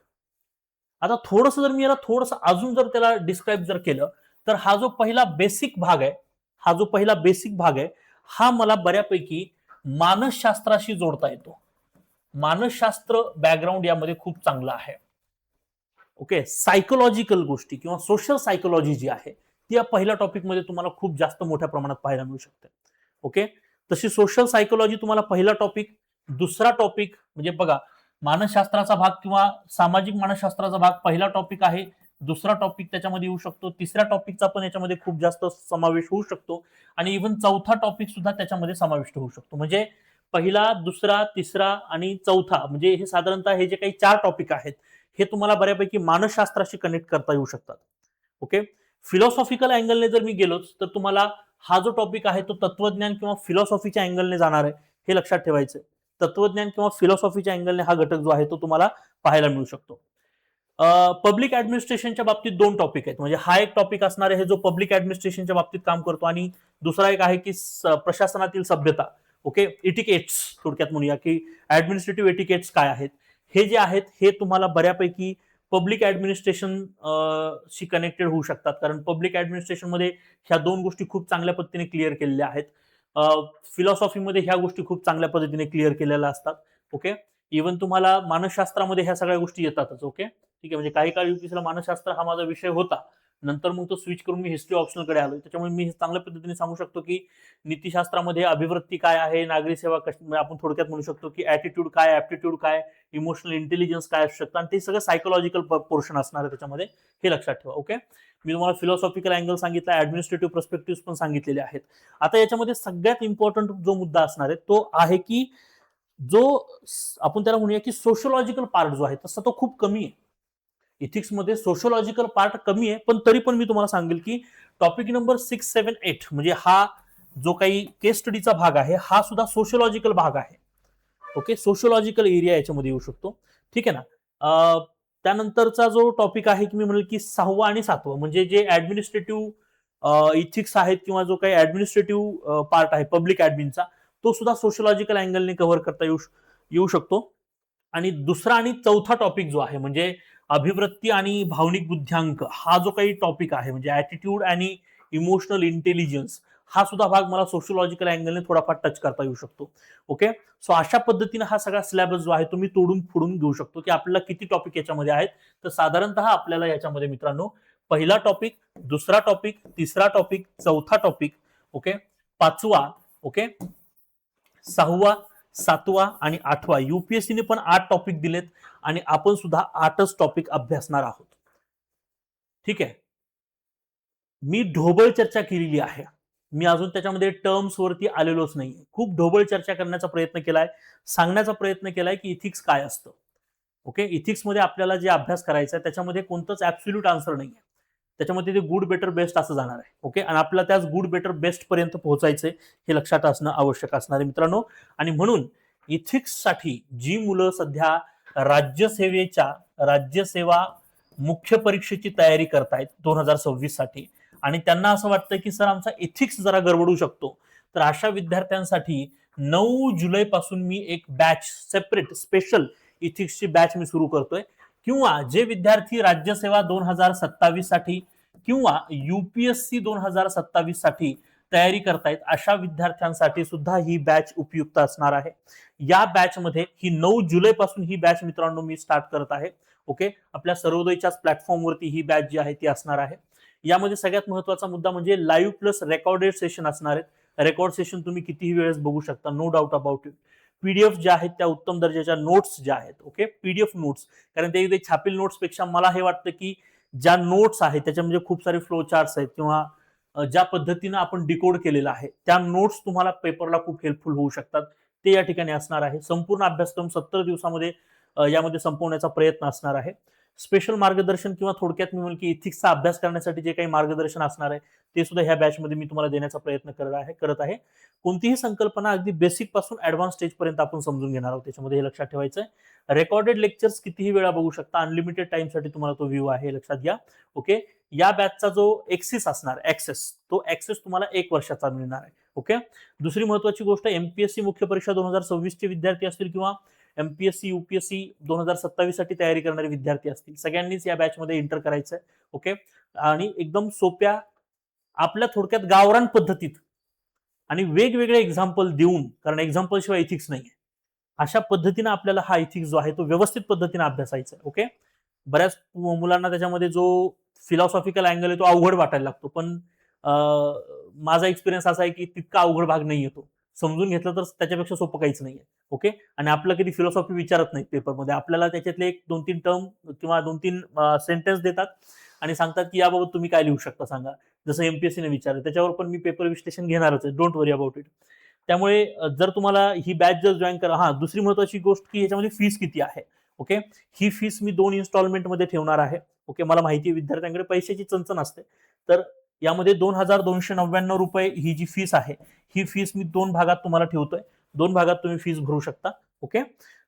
[SPEAKER 1] आता थोडंसं जर मी याला थोडंसं अजून जर त्याला डिस्क्राईब जर केलं, तर हा जो पहिला बेसिक भाग आहे, हा मला बऱ्यापैकी मानसशास्त्राशी जोडता येतो. मानसशास्त्र बॅकग्राऊंड यामध्ये खूप चांगलं आहे. ओके, सायकोलॉजिकल गोष्टी किंवा सोशल सायकोलॉजी जी आहे ती या पहिल्या टॉपिकमध्ये तुम्हाला खूप जास्त मोठ्या प्रमाणात पाहायला मिळू शकते. ओके, तशी सोशल सायकोलॉजी तुम्हाला पहिला टॉपिक, दुसरा टॉपिक म्हणजे बघा, मानसशास्त्राचा भाग किंवा सामाजिक मानसशास्त्राचा भाग पहिला टॉपिक आहे, दुसरा टॉपिक त्याच्यामध्ये येऊ शकतो, तिसऱ्या टॉपिकचा पण याच्यामध्ये खूप जास्त समावेश होऊ शकतो आणि इव्हन चौथा टॉपिक सुद्धा त्याच्यामध्ये समाविष्ट होऊ शकतो. म्हणजे पहिला, दुसरा, तिसरा आणि चौथा, म्हणजे हे साधारणतः हे जे काही 4 टॉपिक आहेत हे तुम्हाला बऱ्यापैकी मानसशास्त्राशी कनेक्ट करता येऊ शकतात. ओके, फिलॉसॉफिकल अँगलने जर मी गेलोच तर तुम्हाला हा जो टॉपिक आहे तो तत्वज्ञान किंवा फिलॉसॉफीच्या अँगलने जाणार आहे, हे लक्षात ठेवायचं. तत्वज्ञान किंवा फिलॉसॉफीच्या अँगलने हा घटक जो आहे तो तुम्हाला पाहायला मिळू शकतो. पब्लिक ऍडमिनिस्ट्रेशनच्या बाबतीत 2 टॉपिक आहेत. म्हणजे हा एक टॉपिक असणार आहे जो पब्लिक ऍडमिनिस्ट्रेशनच्या बाबतीत काम करतो आणि दुसरा एक आहे की प्रशासनातील सभ्यता. ओके, इटिकेट्स थोडक्यात म्हणूया की ऍडमिनिस्ट्रेटिव्ह एटिकेट्स काय आहेत. हे जे आहेत हे तुम्हाला बऱ्यापैकी पब्लिक ऍडमिनिस्ट्रेशन शी कनेक्टेड होऊ शकतात, कारण पब्लिक ऍडमिनिस्ट्रेशन मध्ये ह्या 2 गोष्टी खूप चांगल्या पद्धतीने क्लिअर केलेल्या आहेत. फिलॉसॉफीमध्ये ह्या गोष्टी खूप चांगल्या पद्धतीने क्लिअर केलेल्या असतात. ओके, इव्हन तुम्हाला मानसशास्त्रामध्ये ह्या सगळ्या गोष्टी येतातच. ओके, ठीक आहे. म्हणजे काही काळ युपीएससीला मानसशास्त्र हा माझा विषय होता, नंतर मग तो स्विच करून मी हिस्ट्री ऑप्शनलकडे आलो. त्याच्यामुळे मी चांगल्या पद्धतीने सांगू शकतो की नीतीशास्त्रामध्ये अभिवृत्ती काय आहे, नागरी सेवा म्हणजे आपण थोडक्यात म्हणू शकतो की ऍटिट्यूड काय, ऍप्टिट्यूड काय, इमोशनल इंटेलिजन्स काय असू शकतं, आणि ते सगळं सायकोलॉजिकल पोर्शन असणार आहे त्याच्यामध्ये, हे लक्षात ठेवा. ओके, मी तुम्हाला फिलॉसॉफिकल अँगल सांगितला, ऍडमिनिस्ट्रेटिव्ह पर्स्पेक्टिव्ह पण सांगितलेले आहेत. आता याच्यामध्ये सगळ्यात इम्पॉर्टंट जो मुद्दा असणार आहे तो आहे की जो आपण त्याला म्हणूया की सोशोलॉजिकल पार्ट जो आहे तसा तो खूप कमी आहे. इथिक्स मध्ये सोशोलॉजिकल पार्ट कमी आहे, पण तरी पण मी तुम्हाला सांगेल की टॉपिक नंबर 6, 7, 8 म्हणजे हा जो काही केस स्टडीचा भाग आहे हा सुद्धा सोशोलॉजिकल भाग आहे. ओके, सोशोलॉजिकल एरिया याच्यामध्ये येऊ शकतो. ठीक आहे ना. त्यानंतरचा जो टॉपिक आहे की मी म्हणेल की 6वा आणि 7वा म्हणजे जे ऍडमिनिस्ट्रेटिव्ह इथिक्स आहेत किंवा जो काही ऍडमिनिस्ट्रेटिव्ह पार्ट आहे पब्लिक ऍडमिनचा, तो सुद्धा सोशोलॉजिकल अँगलने कव्हर करता येऊ शकतो. आणि दुसरा आणि चौथा टॉपिक जो आहे म्हणजे अभिवृत्ती आणि भावनिक बुद्ध्यांक, हा जो काही टॉपिक आहे म्हणजे ऍटिट्यूड आणि इमोशनल इंटेलिजन्स, हा सुद्धा भाग मला सोशोलॉजिकल अँगलने थोडाफार टच करता येऊ शकतो. ओके, सो अशा पद्धतीने हा सगळा सिलेबस जो आहे तो मी तोडून फोडून घेऊ शकतो की आपल्याला किती टॉपिक याच्यामध्ये आहेत. तर साधारणतः आपल्याला याच्यामध्ये मित्रांनो पहिला टॉपिक, दुसरा टॉपिक, तिसरा टॉपिक, चौथा टॉपिक, ओके, 5वा, ओके, 6वा, 7वा आणि 8वा, युपीएससीने पण 8 टॉपिक दिलेत आणि आपण सुद्धा 8च टॉपिक अभ्यासणार आहोत. ठीक आहे, मी ढोबळ चर्चा केलेली आहे. मी अजून त्याच्यामध्ये टर्म्स वरती आलेलोच नाहीये. खूप ढोबळ चर्चा करण्याचा प्रयत्न केलाय, सांगण्याचा प्रयत्न केलाय की इथिक्स काय असतं. ओके, इथिक्स मध्ये आपल्याला जे अभ्यास करायचा आहे त्याच्यामध्ये कोणतंच ऍब्सोल्यूट आन्सर नाहीये. त्याच्यामध्ये ते गुड बेटर बेस्ट असं जाणार आहे. ओके, आणि आपल्याला त्याच गुड बेटर बेस्ट पर्यंत पोहोचायचंय हे लक्षात असणं आवश्यक असणार आहे मित्रांनो. आणि म्हणून इथिक्स साठी जी मुलं सध्या राज्यसेवा मुख्य परीक्षेची तयारी करतायत 2026 साठी, आणि त्यांना असं वाटतं की सर आमचा इथिक्स जरा गडबडू शकतो, तर अशा विद्यार्थ्यांसाठी 9 जुलै पासून मी एक बॅच सेपरेट स्पेशल इथिक्सची बॅच मी सुरू करतोय. किंवा जे विद्यार्थी राज्यसेवा 2027 साठी किंवा युपीएससी 2027 साठी तयारी करतायत अशा विद्यार्थ्यांसाठी सुद्धा ही बॅच उपयुक्त असणार आहे. या बॅच मध्ये ही 9 जुलै पासून ही बॅच मित्रांनो मी स्टार्ट करत आहे. ओके, आपल्या सर्वोदयच्याच प्लॅटफॉर्मवरती ही बॅच जी आहे ती असणार आहे. यामध्ये सगळ्यात महत्वाचा मुद्दा म्हणजे लाईव्ह प्लस रेकॉर्डेड सेशन असणार आहेत. रेकॉर्ड सेशन तुम्ही कितीही वेळेस बघू शकता, no doubt about it. PDF ज्या आहेत त्या उत्तम दर्जाच्या नोट्स ज्या आहेत, ओके, पीडीएफ नोट्स, कारण ते छापील नोट्स पेक्षा मला हे वाटतं की ज्या नोट्स आहेत त्याच्यामध्ये खूप सारे फ्लो चार्ट्स आहेत किंवा ज्या पद्धतीनं आपण डिकोड केलेलं आहे त्या नोट्स तुम्हाला पेपरला खूप हेल्पफुल होऊ शकतात. ते या ठिकाणी असणार आहे. संपूर्ण अभ्यासक्रम 70 दिवसामध्ये यामध्ये संपवण्याचा प्रयत्न असणार आहे. स्पेशल मार्गदर्शन किंवा थोडक्यात मी म्हणेल की इथिक्सचा अभ्यास करण्यासाठी जे काही मार्गदर्शन असणार आहे ते सुद्धा ह्या बॅचमध्ये मी तुम्हाला देण्याचा प्रयत्न करत आहे. कोणतीही संकल्पना अगदी बेसिक पासून ऍडव्हान्स स्टेज पर्यंत आपण समजून घेणार आहोत. त्याच्यामध्ये हे लक्षात ठेवायचं आहे. रेकॉर्डेड लेक्चर्स कितीही वेळा बघू शकता, अनलिमिटेड टाइमसाठी तुम्हाला तो व्ह्यू आहे, लक्षात घ्या. ओके, या बॅचचा जो एक्सेस असणार तो एक्सेस तुम्हाला 1 वर्षाचा मिळणार आहे. ओके, दुसरी महत्वाची गोष्ट, एमपीएससी मुख्य परीक्षा 2026 चे विद्यार्थी असतील किंवा एमपीएससी युपीएससी 2027 साठी तयारी करणारे विद्यार्थी असतील, सगळ्यांनीच या बॅच मध्ये एंटर करायचं आहे. ओके, आणि एकदम सोप्या आपल्या थोडक्यात गावरान पद्धतीत आणि वेगवेगळे एक्झाम्पल देऊन, कारण एक्झाम्पल शिवाय इथिक्स नाहीये, अशा पद्धतीने आपल्याला हा इथिक्स जो आहे तो व्यवस्थित पद्धतीने अभ्यासायचा आहे. ओके, बऱ्याच मुलांना त्याच्यामध्ये जो फिलॉसॉफिकल अँगल आहे तो अवघड वाटायला लागतो, पण माझा एक्सपिरियन्स असा आहे की तितका अवघड भाग नाही येतो. समजून घेतलं तर त्याच्यापेक्षा सोपं काहीच नाहीये. ओके, आणि आपलं कधी फिलॉसॉफी विचारत नाही पेपरमध्ये, आपल्याला त्याच्यातले 1-2-3 टर्म किंवा 2-3 सेंटेन्स देतात आणि सांगतात की याबाबत तुम्ही काय लिहू शकता सांगा, जसं एमपीएससीने विचारलं त्याच्यावर पण मी पेपर विश्लेषण घेणारच आहे, डोंट वरी अबाउट इट. त्यामुळे जर तुम्हाला ही बॅच जर जॉईन करा, हा दुसरी महत्वाची गोष्ट की ह्याच्यामध्ये फीस किती आहे. ओके, ही फीस मी 2 इन्स्टॉलमेंट मध्ये ठेवणार आहे. ओके, मला माहिती आहे विद्यार्थ्यांकडे पैशाची चणचण असते, तर यामध्ये 2299 रुपये ही जी फीस आहे ही फीस मी 2 भागात तुम्हाला ठेवतोय. 2 भागात तुम्ही फीस भरू शकता. ओके,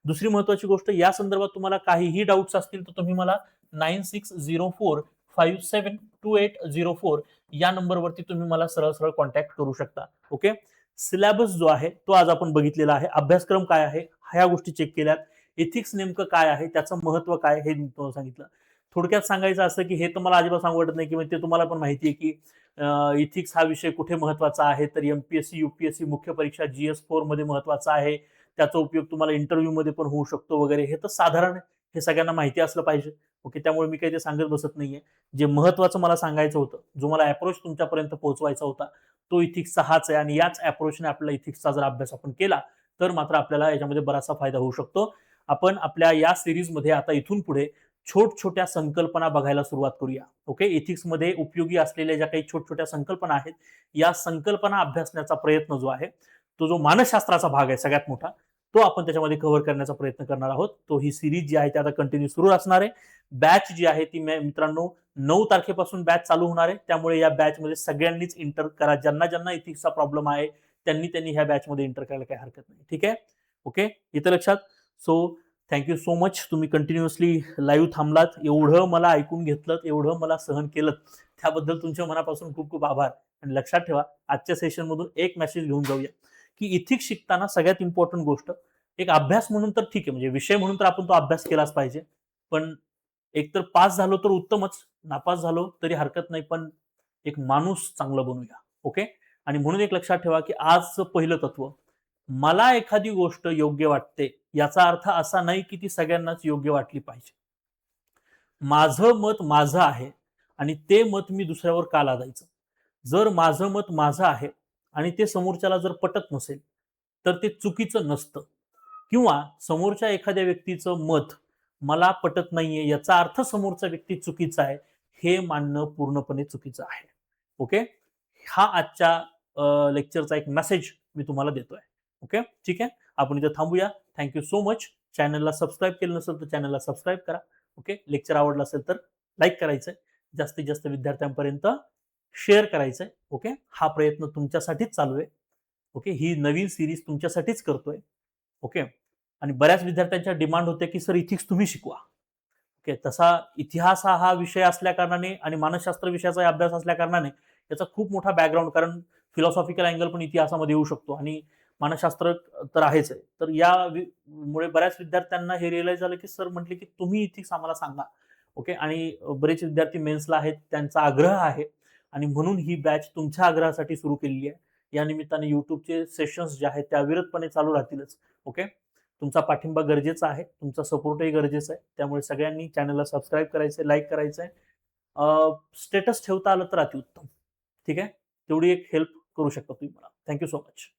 [SPEAKER 1] दुसरी महत्वाची गोष्ट, या संदर्भात तुम्हाला काहीही डाऊट्स असतील तर तुम्ही मला 9604572804 या नंबरवरती तुम्ही मला सरळ सरळ कॉन्टॅक्ट करू शकता. ओके, सिलेबस जो आहे तो आज आपण बघितलेला आहे. अभ्यासक्रम काय आहे ह्या गोष्टी चेक केल्यात. एथिक्स नेमकं काय आहे, त्याचं महत्व काय हे मी तुम्हाला सांगितलं. थोडक्यात सांगायचं असं की हे तुम्हाला अजिबात सांगू वाटत नाही की ते तुम्हाला पण माहिती आहे की इथिक्स हा विषय कुठे महत्वाचा आहे, तर एमपीएससी युपीएससी मुख्य परीक्षा GS4 मध्ये महत्वाचा आहे, त्याचा उपयोग तुम्हाला इंटरव्ह्यू मध्ये पण होऊ शकतो वगैरे, हे तर साधारण हे सगळ्यांना माहिती असलं पाहिजे. ओके, त्यामुळे मी काही ते सांगत बसत नाहीये. जे महत्वाचं मला सांगायचं होतं, जो मला अप्रोच तुमच्यापर्यंत पोहोचवायचा होता, तो इथिक्सचा हाच आहे आणि याच अप्रोचने आपला इथिक्सचा जर अभ्यास आपण केला, तर मात्र आपल्याला याच्यामध्ये बराचसा फायदा होऊ शकतो. आपण आपल्या या सीरीजमध्ये आता इथून पुढे छोट्या संकल्पना बघायला सुरुवात करूया. ओके, इथिक्समध्ये उपयोगी असलेल्या ज्या काही छोट्या संकल्पना आहेत, या संकल्पना अभ्यासण्याचा प्रयत्न जो आहे, तो जो मानसशास्त्राचा भाग आहे सगळ्यात मोठा, तो आपण त्याच्यामध्ये कव्हर करण्याचा प्रयत्न करणार आहोत. तो ही सीरीज जी आहे ती आता कंटिन्यू सुरू असणार आहे. बॅच जी आहे ती मित्रांनो 9 तारखेपासून बॅच चालू होणार आहे. त्यामुळे या बॅचमध्ये सगळ्यांनीच एंटर करा. ज्यांना इथिक्सचा प्रॉब्लेम आहे त्यांनी ह्या बॅचमध्ये एंटर करायला काही हरकत नाही. ठीक आहे, ओके, इथं लक्षात. सो थँक्यू सो मच, तुम्ही कंटिन्युअसली लाईव्ह थांबलात, एवढं मला ऐकून घेतलं, एवढं मला सहन केलं, त्याबद्दल तुमच्या मनापासून खूप खूप आभार. आणि लक्षात ठेवा, आजच्या सेशन मधून एक मेसेज घेऊन जाऊया की इथिक्स शिकताना सगळ्यात इम्पॉर्टंट गोष्ट, एक अभ्यास म्हणून तर ठीक आहे, म्हणजे विषय म्हणून तर आपण तो अभ्यास केलाच पाहिजे, पण एकतर पास झालो तर उत्तमच, नापास झालो तरी हरकत नाही, पण एक माणूस चांगलं बनूया. ओके, आणि म्हणून एक लक्षात ठेवा की आजचं पहिलं तत्व, मला एखादी गोष्ट योग्य वाटते याचा अर्थ असा नाही की ती सगळ्यांनाच योग्य वाटली पाहिजे. माझं मत माझं आहे आणि ते मत मी दुसऱ्यावर का लादायचं. जर माझं मत माझं आहे आणि ते समोरच्याला जर पटत नसेल तर ते चुकीचं नसतं, किंवा समोरच्या एखाद्या व्यक्तीचं मत मला पटत नाहीये याचा अर्थ समोरचा व्यक्ती चुकीचा आहे हे मानणं पूर्णपणे चुकीचं आहे. ओके, हा आजच्या लेक्चरचा एक मेसेज मी तुम्हाला देतोय. ओके, ठीक आहे, आपण इथे थांबूया. Thank you so much. चॅनलला सबस्क्राईब केलं नसेल तर चॅनलला सबस्क्राईब करा. ओके, लेक्चर आवडलं असेल तर लाईक करायचंय, जास्तीत जास्त विद्यार्थ्यांपर्यंत शेअर करायचंय. ओके, हा प्रयत्न तुमच्यासाठीच चालू आहे. ओके, ही नवीन सिरीज तुमच्यासाठीच करतोय. ओके, आणि बऱ्याच विद्यार्थ्यांच्या डिमांड होते की सर इथिक्स तुम्ही शिकवा. ओके, तसा इतिहास हा विषय असल्या कारणाने आणि मानसशास्त्र विषयाचा अभ्यास असल्या कारणाने याचा खूप मोठा बॅकग्राऊंड, कारण फिलॉसॉफिकल अँगल पण इतिहासामध्ये येऊ शकतो आणि मानसशास्त्र तर आहेच आहे. तर या मुळे बऱ्याच विद्यार्थ्यांना हे रिअलाइज झालं की सर म्हटले की तुम्ही इथिक्स आम्हाला सांगा. ओके, आणि बरेच विद्यार्थी मेन्सला आहेत, त्यांचा आग्रह आहे आणि म्हणून ही बॅच तुमच्या आग्रहासाठी सुरू केलेली आहे. या निमित्ताने युट्यूबचे सेशन्स जे आहेत ते अविरतपणे चालू राहतीलच. ओके, तुमचा पाठिंबा गरजेचा आहे, तुमचा सपोर्टही गरजेचा आहे. त्यामुळे सगळ्यांनी चॅनलला सबस्क्राईब करायचंय, लाईक करायचंय, स्टेटस ठेवता आलं तर अतिउत्तम. ठीक आहे, तेवढी एक हेल्प करू शकता तुम्ही मला. Thank you so much.